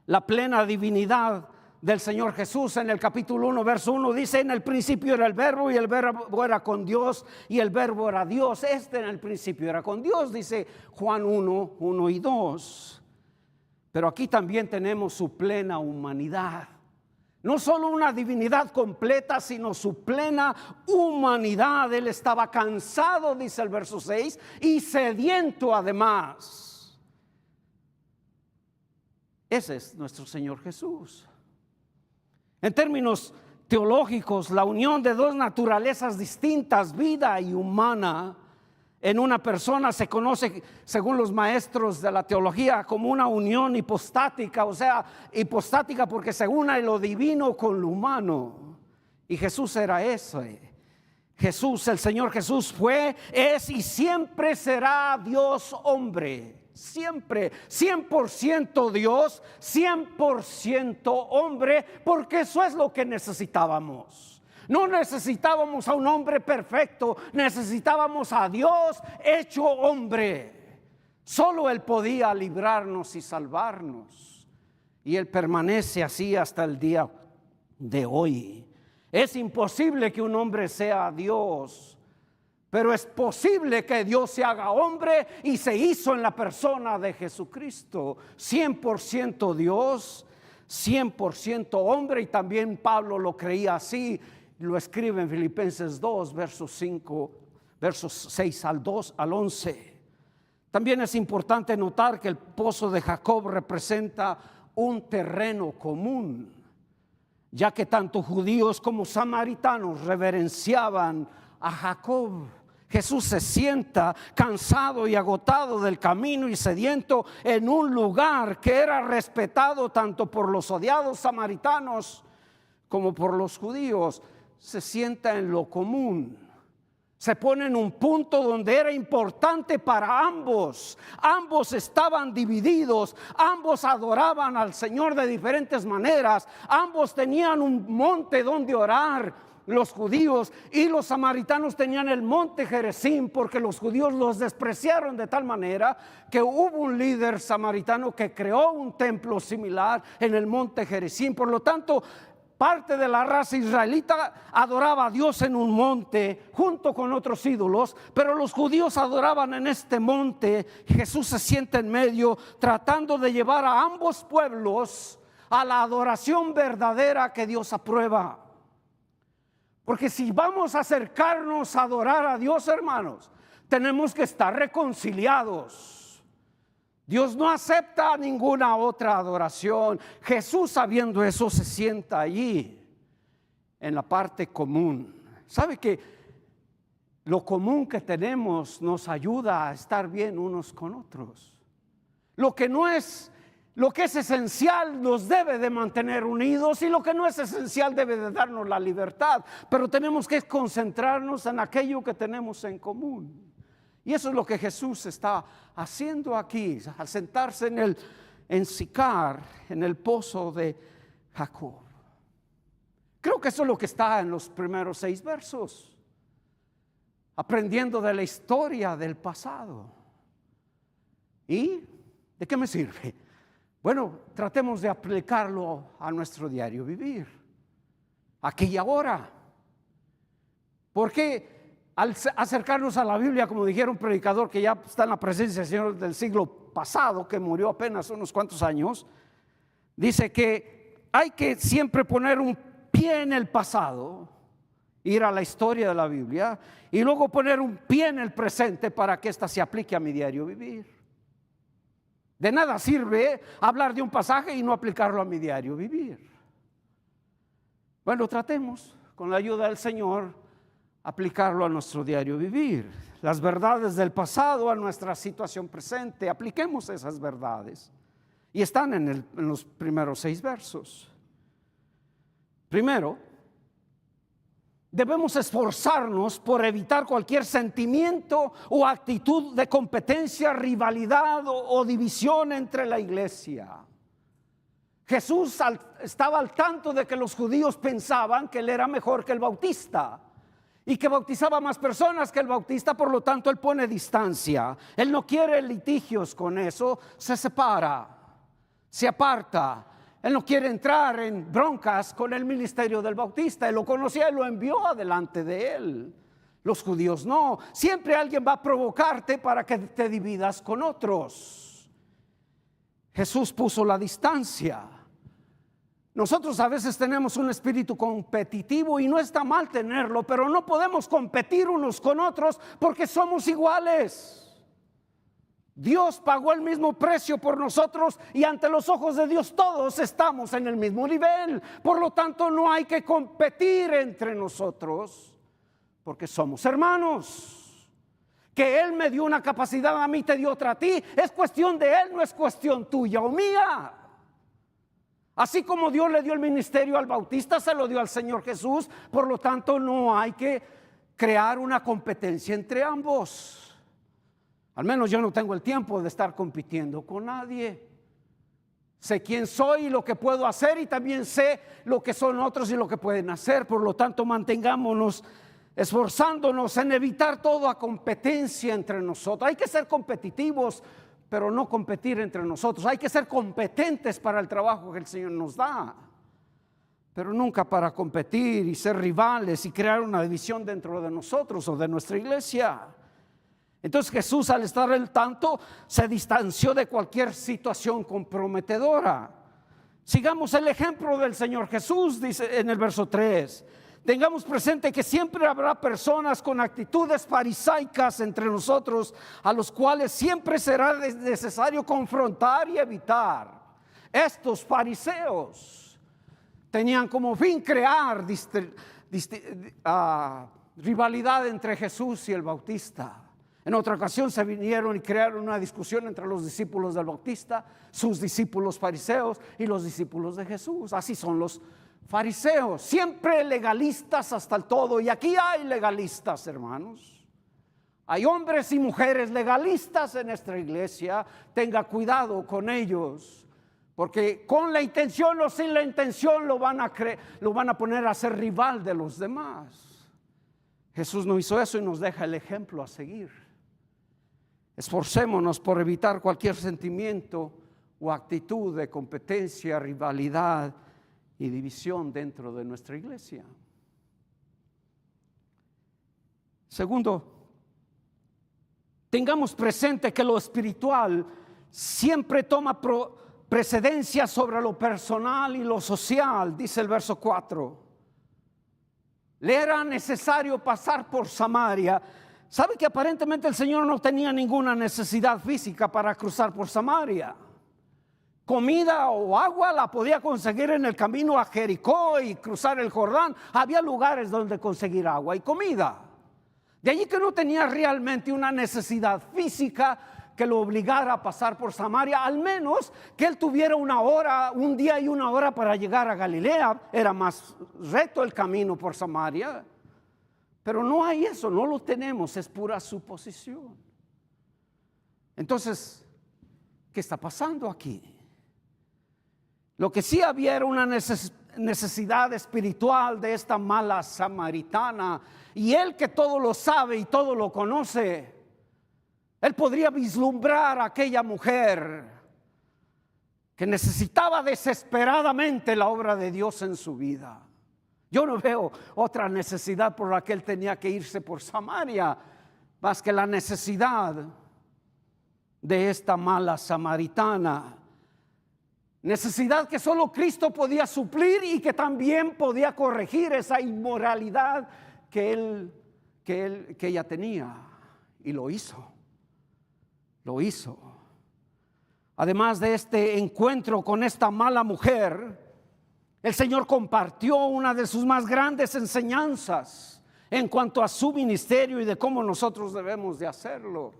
S9: la plena divinidad del Señor Jesús. En el capítulo 1, verso 1 dice: en el principio era el verbo, y el verbo era con Dios, y el verbo era Dios. En el principio era con Dios, dice Juan 1, 1 y 2. Pero aquí también tenemos su plena humanidad. No solo una divinidad completa, sino su plena humanidad. Él estaba cansado, dice el verso 6, y sediento además. Ese es nuestro Señor Jesús. En términos teológicos, la unión de 2 naturalezas distintas, vida y humana, en una persona se conoce, según los maestros de la teología, como una unión hipostática, o sea, hipostática porque se une lo divino con lo humano. Y Jesús era ese. Jesús, el Señor Jesús fue, es y siempre será Dios hombre. Siempre, 100% Dios, 100% hombre, porque eso es lo que necesitábamos. No necesitábamos a un hombre perfecto, necesitábamos a Dios hecho hombre. Solo Él podía librarnos y salvarnos. Y Él permanece así hasta el día de hoy. Es imposible que un hombre sea Dios, pero es posible que Dios se haga hombre y se hizo en la persona de Jesucristo. 100% Dios, 100% hombre, y también Pablo lo creía así. Lo escribe en Filipenses 2, versos 6 al 11. También es importante notar que el pozo de Jacob representa un terreno común, ya que tanto judíos como samaritanos reverenciaban a Jacob. Jesús se sienta cansado y agotado del camino y sediento en un lugar que era respetado tanto por los odiados samaritanos como por los judíos. Se sienta en lo común, se pone en un punto donde era importante para ambos. Ambos estaban divididos, ambos adoraban al Señor de diferentes maneras, ambos tenían un monte donde orar, los judíos, y los samaritanos tenían el monte Gerizim, porque los judíos los despreciaron de tal manera que hubo un líder samaritano que creó un templo similar en el monte Gerizim. Por lo tanto, parte de la raza israelita adoraba a Dios en un monte junto con otros ídolos, pero los judíos adoraban en este monte. Jesús se sienta en medio tratando de llevar a ambos pueblos a la adoración verdadera que Dios aprueba. Porque si vamos a acercarnos a adorar a Dios, hermanos, tenemos que estar reconciliados. Dios no acepta ninguna otra adoración. Jesús, sabiendo eso, se sienta allí en la parte común. ¿Sabe que lo común que tenemos nos ayuda a estar bien unos con otros? Lo que es esencial nos debe de mantener unidos, y lo que no es esencial debe de darnos la libertad. Pero tenemos que concentrarnos en aquello que tenemos en común. Y eso es lo que Jesús está haciendo aquí, al sentarse en Sicar, en el pozo de Jacob. Creo que eso es lo que está en los primeros 6 versos, aprendiendo de la historia del pasado. ¿Y de qué me sirve? Bueno, tratemos de aplicarlo a nuestro diario vivir, aquí y ahora. Porque al acercarnos a la Biblia, como dijera un predicador que ya está en la presencia del Señor del siglo pasado, que murió apenas unos cuantos años, dice que hay que siempre poner un pie en el pasado, ir a la historia de la Biblia, y luego poner un pie en el presente para que ésta se aplique a mi diario vivir. De nada sirve hablar de un pasaje y no aplicarlo a mi diario vivir. Bueno, tratemos con la ayuda del Señor aplicarlo a nuestro diario vivir. Las verdades del pasado a nuestra situación presente. Apliquemos esas verdades. Y están en los primeros 6 versos. Primero, debemos esforzarnos por evitar cualquier sentimiento o actitud de competencia, rivalidad o división entre la iglesia. Jesús estaba al tanto de que los judíos pensaban que él era mejor que el Bautista y que bautizaba más personas que el Bautista. Por lo tanto, él pone distancia. Él no quiere litigios con eso, se separa, se aparta. Él no quiere entrar en broncas con el ministerio del Bautista. Él lo conocía y lo envió adelante de él. Los judíos no. Siempre alguien va a provocarte para que te dividas con otros. Jesús puso la distancia. Nosotros a veces tenemos un espíritu competitivo y no está mal tenerlo, pero no podemos competir unos con otros porque somos iguales. Dios pagó el mismo precio por nosotros y ante los ojos de Dios todos estamos en el mismo nivel. Por lo tanto, no hay que competir entre nosotros porque somos hermanos. que Él me dio una capacidad, a mí te dio otra a ti. Es cuestión de Él, no es cuestión tuya o mía. Así como Dios le dio el ministerio al Bautista, se lo dio al Señor Jesús. Por lo tanto, no hay que crear una competencia entre ambos. Al menos yo no tengo el tiempo de estar compitiendo con nadie. Sé quién soy y lo que puedo hacer, y también sé lo que son otros y lo que pueden hacer. Por lo tanto, mantengámonos esforzándonos en evitar toda competencia entre nosotros. Hay que ser competitivos, pero no competir entre nosotros. Hay que ser competentes para el trabajo que el Señor nos da, pero nunca para competir y ser rivales y crear una división dentro de nosotros o de nuestra iglesia. Entonces Jesús, al estar al tanto, se distanció de cualquier situación comprometedora. Sigamos el ejemplo del Señor Jesús, dice en el verso 3. Tengamos presente que siempre habrá personas con actitudes farisaicas entre nosotros, a los cuales siempre será necesario confrontar y evitar. Estos fariseos tenían como fin crear rivalidad entre Jesús y el Bautista. En otra ocasión se vinieron y crearon una discusión entre los discípulos del Bautista, sus discípulos fariseos y los discípulos de Jesús. Así son los fariseos, siempre legalistas hasta el todo. Y aquí hay legalistas, hermanos. Hay hombres y mujeres legalistas en nuestra iglesia. Tenga cuidado con ellos, porque con la intención o sin la intención lo van a poner a ser rival de los demás. Jesús no hizo eso y nos deja el ejemplo a seguir. Esforcémonos por evitar cualquier sentimiento o actitud de competencia, rivalidad y división dentro de nuestra iglesia. Segundo, tengamos presente que lo espiritual siempre toma precedencia sobre lo personal y lo social, dice el verso 4. Le era necesario pasar por Samaria. ¿Sabe que aparentemente el Señor no tenía ninguna necesidad física para cruzar por Samaria? Comida o agua la podía conseguir en el camino a Jericó y cruzar el Jordán. Había lugares donde conseguir agua y comida. De allí que no tenía realmente una necesidad física que lo obligara a pasar por Samaria, al menos que él tuviera una hora, un día y una hora para llegar a Galilea. Era más recto el camino por Samaria. Pero no hay eso, no lo tenemos, es pura suposición. Entonces, ¿qué está pasando aquí? Lo que sí había era una necesidad espiritual de esta mala samaritana, y él, que todo lo sabe y todo lo conoce, él podría vislumbrar a aquella mujer que necesitaba desesperadamente la obra de Dios en su vida. Yo no veo otra necesidad por la que él tenía que irse por Samaria, más que la necesidad de esta mala samaritana. Necesidad que solo Cristo podía suplir y que también podía corregir esa inmoralidad que ella tenía. Y lo hizo. Lo hizo. Además de este encuentro con esta mala mujer, el Señor compartió una de sus más grandes enseñanzas en cuanto a su ministerio y de cómo nosotros debemos de hacerlo.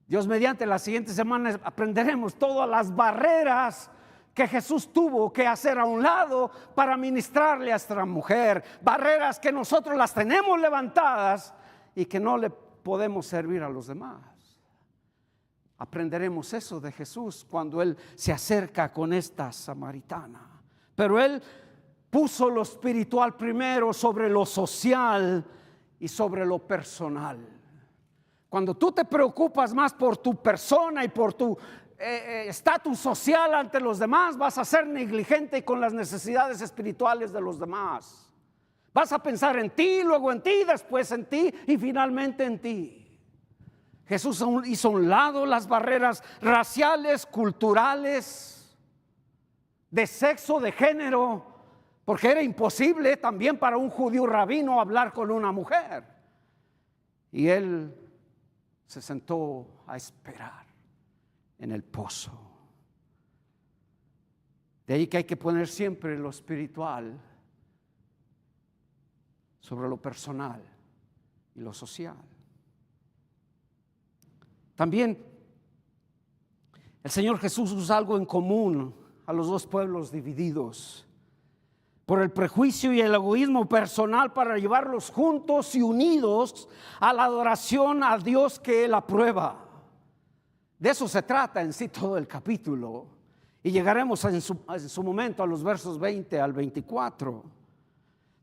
S9: Dios mediante, las siguientes semanas aprenderemos todas las barreras que Jesús tuvo que hacer a un lado para ministrarle a esta mujer. Barreras que nosotros las tenemos levantadas y que no le podemos servir a los demás. Aprenderemos eso de Jesús cuando Él se acerca con esta samaritana. Pero Él puso lo espiritual primero sobre lo social y sobre lo personal. Cuando tú te preocupas más por tu persona y por tu estatus social ante los demás, vas a ser negligente con las necesidades espirituales de los demás. Vas a pensar en ti, luego en ti, después en ti y finalmente en ti. Jesús hizo a un lado las barreras raciales, culturales, de sexo, de género, porque era imposible también para un judío rabino hablar con una mujer. Y él se sentó a esperar en el pozo. De ahí que hay que poner siempre lo espiritual sobre lo personal y lo social. También el Señor Jesús usa algo en común a los dos pueblos divididos por el prejuicio y el egoísmo personal para llevarlos juntos y unidos a la adoración a Dios que Él aprueba. De eso se trata en sí todo el capítulo, y llegaremos en su momento a los versos 20 al 24.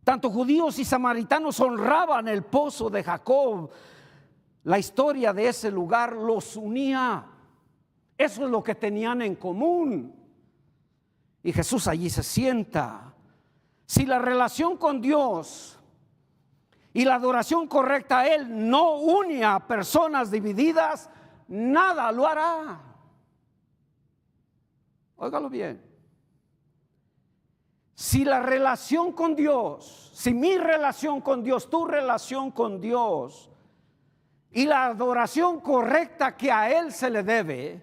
S9: Tanto judíos y samaritanos honraban el pozo de Jacob. La historia de ese lugar los unía. Eso es lo que tenían en común. Y Jesús allí se sienta. Si la relación con Dios y la adoración correcta a Él no une a personas divididas, nada lo hará. Óigalo bien. Si la relación con Dios, si mi relación con Dios, tu relación con Dios y la adoración correcta que a Él se le debe,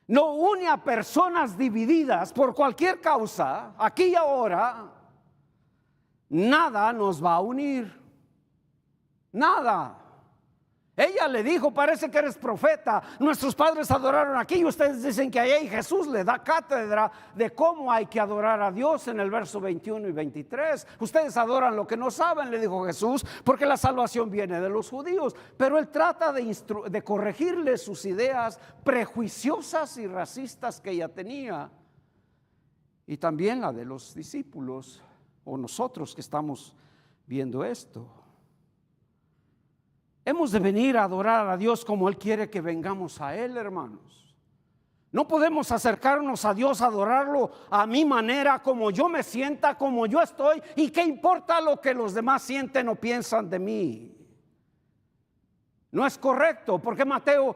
S9: no une a personas divididas por cualquier causa, aquí y ahora, nada nos va a unir. Nada. Ella le dijo, parece que eres profeta. Nuestros padres adoraron aquí y ustedes dicen que allá, y Jesús le da cátedra de cómo hay que adorar a Dios en el verso 21 y 23. Ustedes adoran lo que no saben, le dijo Jesús, porque la salvación viene de los judíos. Pero Él trata de corregirle sus ideas prejuiciosas y racistas que ella tenía. Y también la de los discípulos, o nosotros que estamos viendo esto. Hemos de venir a adorar a Dios como Él quiere que vengamos a Él, hermanos. No podemos acercarnos a Dios a adorarlo a mi manera, como yo me sienta, como yo estoy, y qué importa lo que los demás sienten o piensan de mí. No es correcto, porque Mateo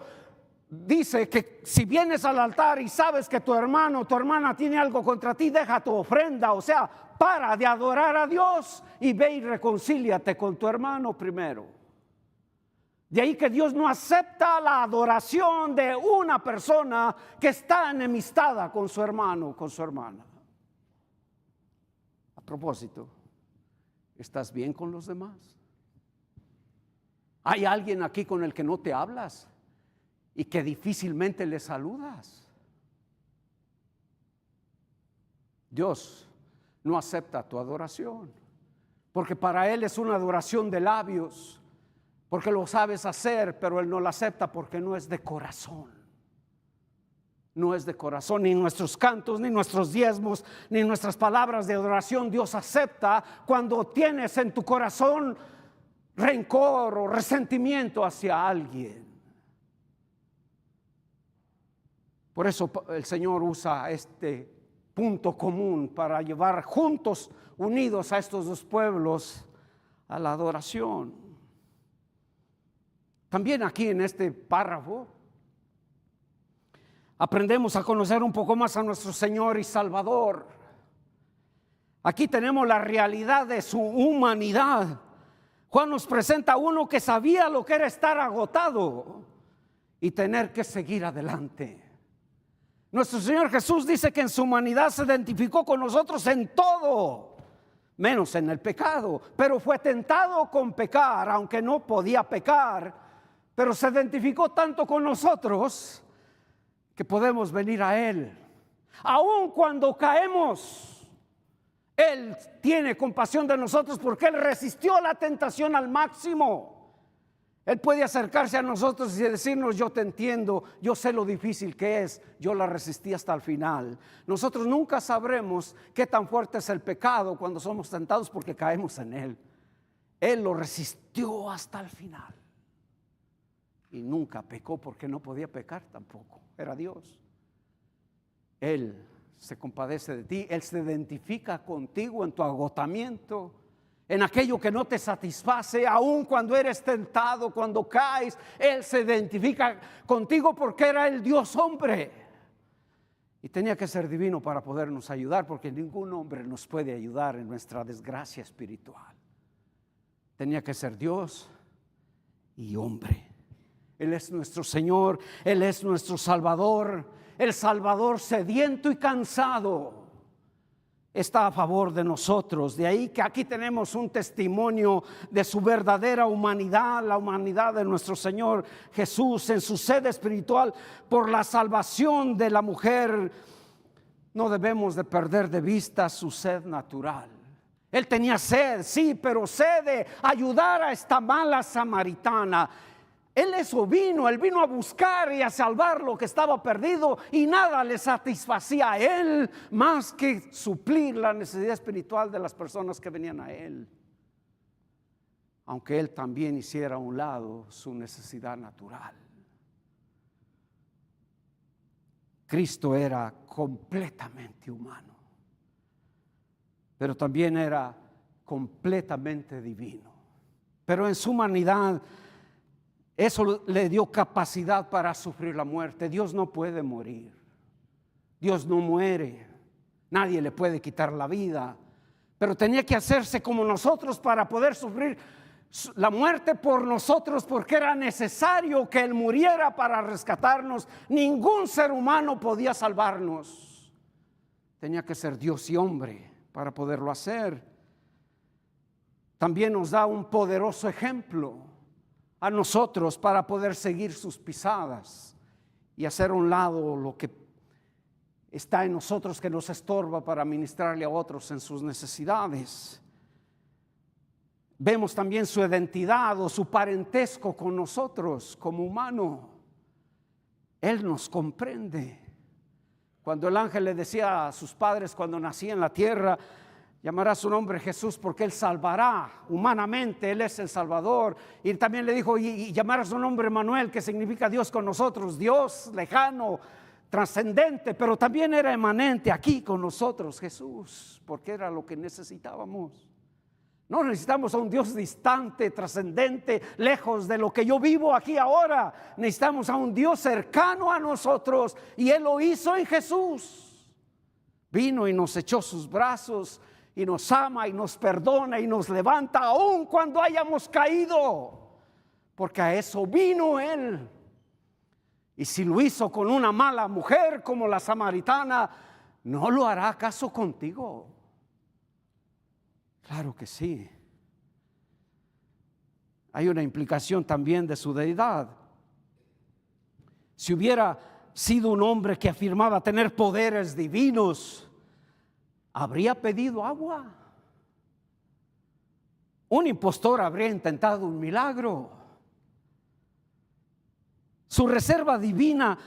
S9: dice que si vienes al altar y sabes que tu hermano o tu hermana tiene algo contra ti, deja tu ofrenda, o sea, para de adorar a Dios y ve y reconcíliate con tu hermano primero. De ahí que Dios no acepta la adoración de una persona que está enemistada con su hermano o con su hermana. A propósito, ¿estás bien con los demás? ¿Hay alguien aquí con el que no te hablas y que difícilmente le saludas? Dios no acepta tu adoración, porque para Él es una adoración de labios, porque lo sabes hacer, pero Él no la acepta porque no es de corazón. No es de corazón, ni nuestros cantos, ni nuestros diezmos, ni nuestras palabras de adoración Dios acepta cuando tienes en tu corazón rencor o resentimiento hacia alguien. Por eso el Señor usa este punto común para llevar juntos, unidos a estos dos pueblos, a la adoración. También aquí en este párrafo aprendemos a conocer un poco más a nuestro Señor y Salvador. Aquí tenemos la realidad de su humanidad. Juan nos presenta a uno que sabía lo que era estar agotado y tener que seguir adelante. Nuestro Señor Jesús dice que en su humanidad se identificó con nosotros en todo, menos en el pecado, pero fue tentado con pecar, aunque no podía pecar. Pero se identificó tanto con nosotros que podemos venir a Él. Aun cuando caemos, Él tiene compasión de nosotros porque Él resistió la tentación al máximo. Él puede acercarse a nosotros y decirnos, yo te entiendo, yo sé lo difícil que es, yo la resistí hasta el final. Nosotros nunca sabremos qué tan fuerte es el pecado cuando somos tentados porque caemos en Él. Él lo resistió hasta el final. Y nunca pecó porque no podía pecar tampoco, era Dios. Él se compadece de ti, Él se identifica contigo en tu agotamiento, en aquello que no te satisface, aun cuando eres tentado, cuando caes. Él se identifica contigo porque era el Dios hombre. Y tenía que ser divino para podernos ayudar, porque ningún hombre nos puede ayudar en nuestra desgracia espiritual. Tenía que ser Dios y hombre. Él es nuestro Señor, Él es nuestro Salvador, el Salvador sediento y cansado está a favor de nosotros. De ahí que aquí tenemos un testimonio de su verdadera humanidad, la humanidad de nuestro Señor Jesús en su sed espiritual por la salvación de la mujer. No debemos de perder de vista su sed natural. Él tenía sed, sí, pero sed de ayudar a esta mala samaritana. Él vino a buscar y a salvar lo que estaba perdido, y nada le satisfacía a él más que suplir la necesidad espiritual de las personas que venían a él. Aunque él también hiciera a un lado su necesidad natural. Cristo era completamente humano, pero también era completamente divino. Pero en su humanidad, eso le dio capacidad para sufrir la muerte. Dios no puede morir. Dios no muere. Nadie le puede quitar la vida. Pero tenía que hacerse como nosotros para poder sufrir la muerte por nosotros, porque era necesario que Él muriera para rescatarnos. Ningún ser humano podía salvarnos. Tenía que ser Dios y hombre para poderlo hacer. También nos da un poderoso ejemplo a nosotros para poder seguir sus pisadas y hacer a un lado lo que está en nosotros que nos estorba para ministrarle a otros en sus necesidades. Vemos también su identidad o su parentesco con nosotros como humano. Él nos comprende. Cuando el ángel le decía a sus padres cuando nacía en la tierra, llamará su nombre Jesús porque Él salvará humanamente, Él es el Salvador. Y también le dijo, y llamará su nombre Emmanuel, que significa Dios con nosotros, Dios lejano, trascendente, pero también era emanente aquí con nosotros Jesús, porque era lo que necesitábamos. No necesitamos a un Dios distante, trascendente, lejos de lo que yo vivo aquí ahora. Necesitamos a un Dios cercano a nosotros, y Él lo hizo en Jesús. Vino y nos echó sus brazos, y nos ama y nos perdona y nos levanta aun cuando hayamos caído, porque a eso vino Él. Y si lo hizo con una mala mujer como la samaritana, ¿no lo hará acaso contigo? Claro que sí. Hay una implicación también de su deidad. Si hubiera sido un hombre que afirmaba tener poderes divinos, habría pedido agua. Un impostor habría intentado un milagro. Su reserva divina,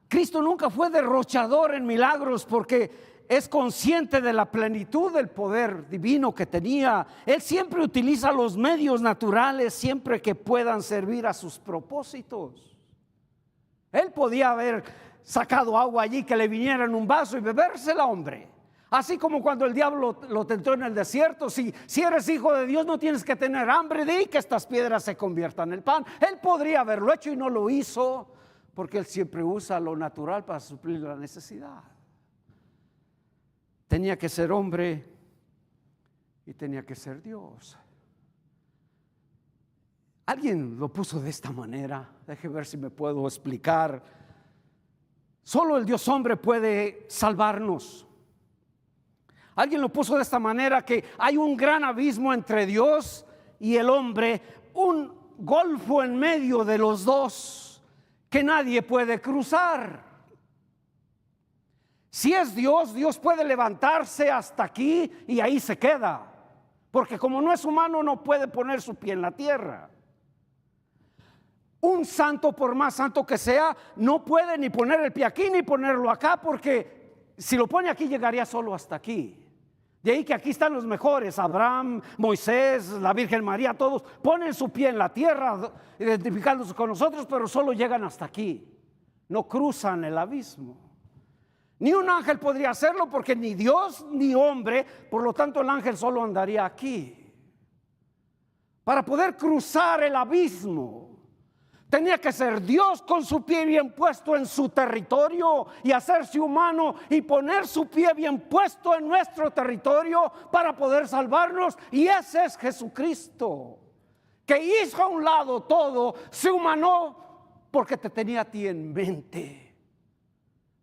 S9: Cristo nunca fue derrochador en milagros porque es consciente de la plenitud del poder divino que tenía. Él siempre utiliza los medios naturales siempre que puedan servir a sus propósitos. Él podía haber sacado agua allí que le viniera en un vaso y bebérsela, hombre. Así como cuando el diablo lo tentó en el desierto, si eres hijo de Dios no tienes que tener hambre, di que estas piedras se conviertan en pan. Él podría haberlo hecho y no lo hizo, porque Él siempre usa lo natural para suplir la necesidad. Tenía que ser hombre y tenía que ser Dios. Alguien lo puso de esta manera, déjeme ver si me puedo explicar. Solo el Dios hombre puede salvarnos. Alguien lo puso de esta manera, que hay un gran abismo entre Dios y el hombre, un golfo en medio de los dos que nadie puede cruzar. Si es Dios, Dios puede levantarse hasta aquí y ahí se queda, porque como no es humano no puede poner su pie en la tierra. Un santo, por más santo que sea, no puede ni poner el pie aquí ni ponerlo acá, porque si lo pone aquí llegaría solo hasta aquí. De ahí que aquí están los mejores, Abraham, Moisés, la Virgen María, todos ponen su pie en la tierra identificándose con nosotros, pero solo llegan hasta aquí, no cruzan el abismo. Ni un ángel podría hacerlo porque ni Dios ni hombre, por lo tanto el ángel solo andaría aquí. Para poder cruzar el abismo tenía que ser Dios con su pie bien puesto en su territorio y hacerse humano y poner su pie bien puesto en nuestro territorio para poder salvarnos. Y ese es Jesucristo, que hizo a un lado todo, se humanó porque te tenía a ti en mente.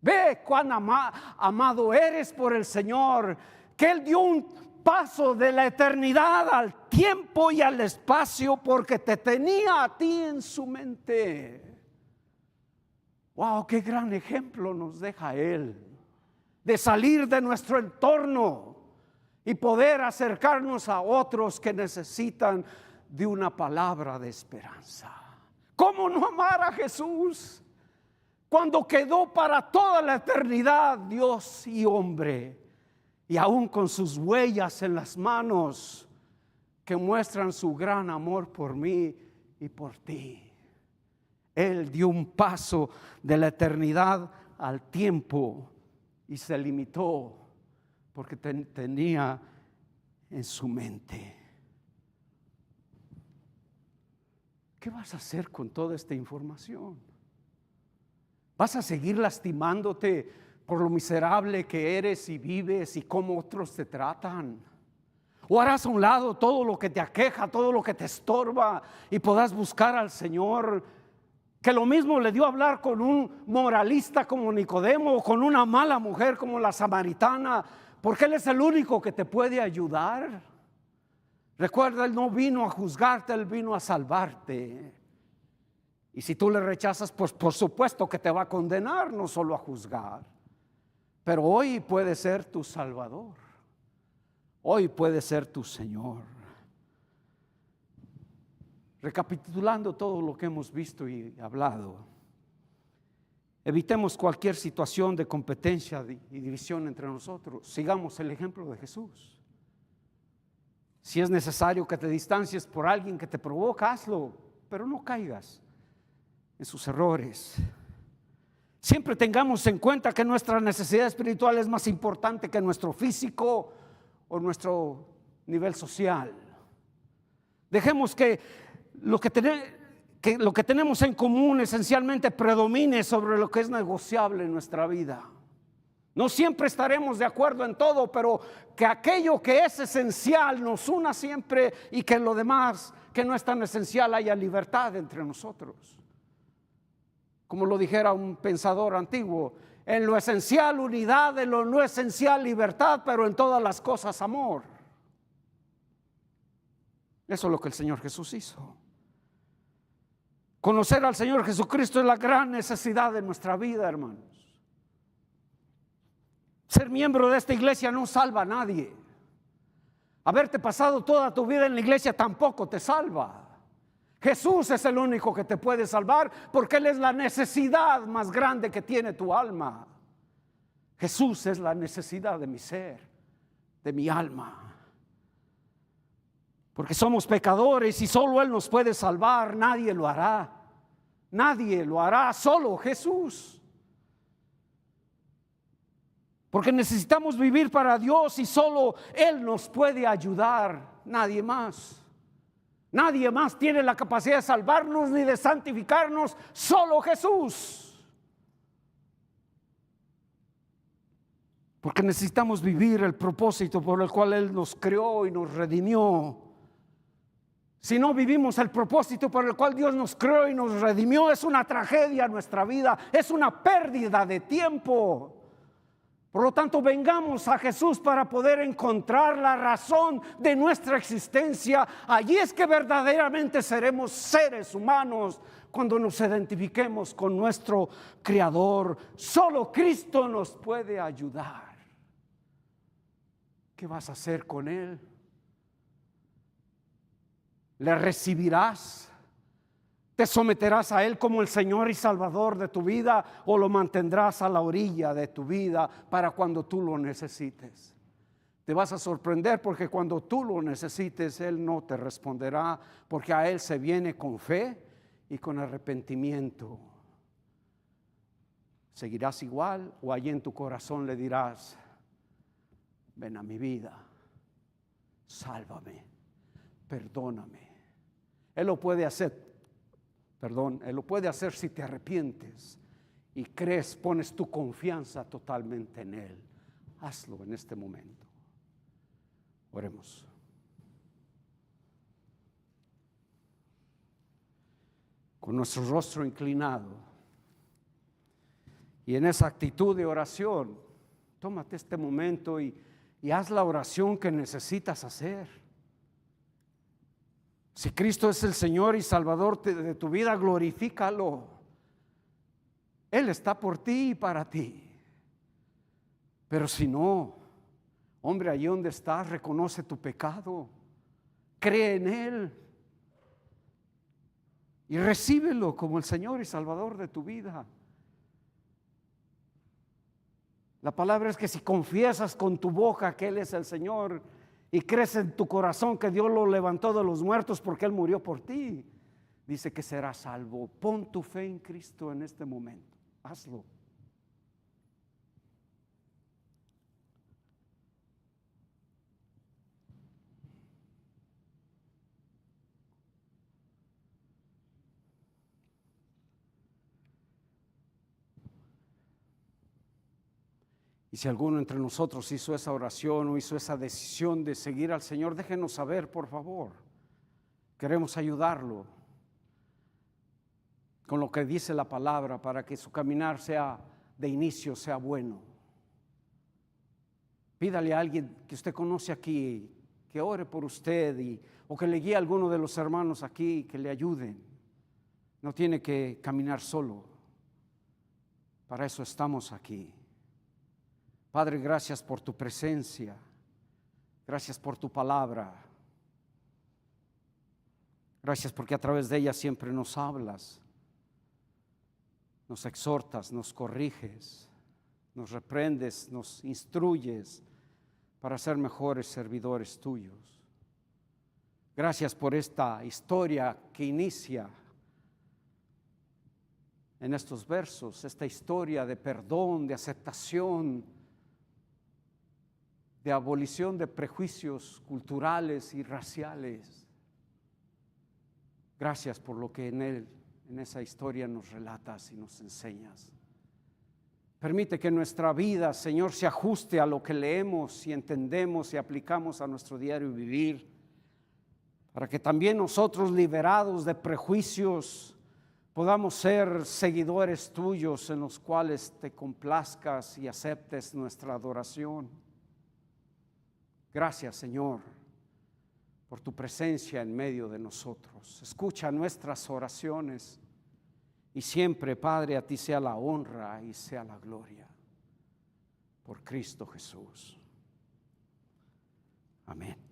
S9: Ve cuán amado eres por el Señor, que Él dio un paso de la eternidad al tiempo y al espacio porque te tenía a ti en su mente. Wow, qué gran ejemplo nos deja Él de salir de nuestro entorno y poder acercarnos a otros que necesitan de una palabra de esperanza. ¿Cómo no amar a Jesús cuando quedó para toda la eternidad Dios y hombre, y aún con sus huellas en las manos que muestran su gran amor por mí y por ti? Él dio un paso de la eternidad al tiempo y se limitó porque tenía en su mente. ¿Qué vas a hacer con toda esta información? ¿Vas a seguir lastimándote por lo miserable que eres y vives y cómo otros te tratan? ¿O harás a un lado todo lo que te aqueja, todo lo que te estorba y podrás buscar al Señor, que lo mismo le dio a hablar con un moralista como Nicodemo o con una mala mujer como la samaritana, porque Él es el único que te puede ayudar? Recuerda, Él no vino a juzgarte, Él vino a salvarte. Y si tú le rechazas, pues por supuesto que te va a condenar, no solo a juzgar. Pero hoy puede ser tu Salvador. Hoy puede ser tu Señor. Recapitulando todo lo que hemos visto y hablado, evitemos cualquier situación de competencia y división entre nosotros. Sigamos el ejemplo de Jesús. Si es necesario que te distancies por alguien que te provoca, hazlo, pero no caigas en sus errores. Siempre tengamos en cuenta que nuestra necesidad espiritual es más importante que nuestro físico o nuestro nivel social. Dejemos que lo que tenemos en común esencialmente predomine sobre lo que es negociable en nuestra vida. No siempre estaremos de acuerdo en todo, pero que aquello que es esencial nos una siempre, y que lo demás que no es tan esencial haya libertad entre nosotros. Como lo dijera un pensador antiguo, en lo esencial unidad, en lo no esencial libertad, pero en todas las cosas amor. Eso es lo que el Señor Jesús hizo. Conocer al Señor Jesucristo es la gran necesidad de nuestra vida, hermanos. Ser miembro de esta iglesia no salva a nadie. Haberte pasado toda tu vida en la iglesia tampoco te salva. Jesús es el único que te puede salvar, porque Él es la necesidad más grande que tiene tu alma. Jesús es la necesidad de mi ser, de mi alma. Porque somos pecadores y solo Él nos puede salvar. Nadie lo hará. Nadie lo hará, solo Jesús. Porque necesitamos vivir para Dios y solo Él nos puede ayudar, nadie más. Nadie más tiene la capacidad de salvarnos ni de santificarnos, solo Jesús. Porque necesitamos vivir el propósito por el cual Él nos creó y nos redimió. Si no vivimos el propósito por el cual Dios nos creó y nos redimió, es una tragedia en nuestra vida, es una pérdida de tiempo. Por lo tanto, vengamos a Jesús para poder encontrar la razón de nuestra existencia. Allí es que verdaderamente seremos seres humanos, cuando nos identifiquemos con nuestro Creador. Solo Cristo nos puede ayudar. ¿Qué vas a hacer con Él? ¿Le recibirás? ¿Te someterás a Él como el Señor y Salvador de tu vida, o lo mantendrás a la orilla de tu vida para cuando tú lo necesites? Te vas a sorprender, porque cuando tú lo necesites, Él no te responderá, porque a Él se viene con fe y con arrepentimiento. ¿Seguirás igual, o allí en tu corazón le dirás: ven a mi vida, sálvame, perdóname? Él lo puede hacer. Él lo puede hacer si te arrepientes y crees, pones tu confianza totalmente en Él. Hazlo en este momento. Oremos. Con nuestro rostro inclinado y en esa actitud de oración, tómate este momento y y haz la oración que necesitas hacer. Si Cristo es el Señor y Salvador de tu vida, glorifícalo. Él está por ti y para ti. Pero si no, hombre, allí donde estás, reconoce tu pecado, cree en Él y recíbelo como el Señor y Salvador de tu vida. La palabra es que si confiesas con tu boca que Él es el Señor y crees en tu corazón que Dios lo levantó de los muertos porque Él murió por ti, dice que serás salvo. Pon tu fe en Cristo en este momento. Hazlo. Y si alguno entre nosotros hizo esa oración o hizo esa decisión de seguir al Señor, déjenos saber, por favor. Queremos ayudarlo con lo que dice la palabra para que su caminar sea de inicio, sea bueno. Pídale a alguien que usted conoce aquí que ore por usted o que le guíe a alguno de los hermanos aquí que le ayuden. No tiene que caminar solo. Para eso estamos aquí. Padre, gracias por tu presencia, gracias por tu palabra, gracias porque a través de ella siempre nos hablas, nos exhortas, nos corriges, nos reprendes, nos instruyes para ser mejores servidores tuyos. Gracias por esta historia que inicia en estos versos, esta historia de perdón, de aceptación, de abolición de prejuicios culturales y raciales. Gracias por lo que en esa historia nos relatas y nos enseñas. Permite que nuestra vida, Señor, se ajuste a lo que leemos y entendemos y aplicamos a nuestro diario vivir, para que también nosotros, liberados de prejuicios, podamos ser seguidores tuyos en los cuales te complazcas y aceptes nuestra adoración. Gracias, Señor, por tu presencia en medio de nosotros. Escucha nuestras oraciones y siempre, Padre, a ti sea la honra y sea la gloria. Por Cristo Jesús. Amén.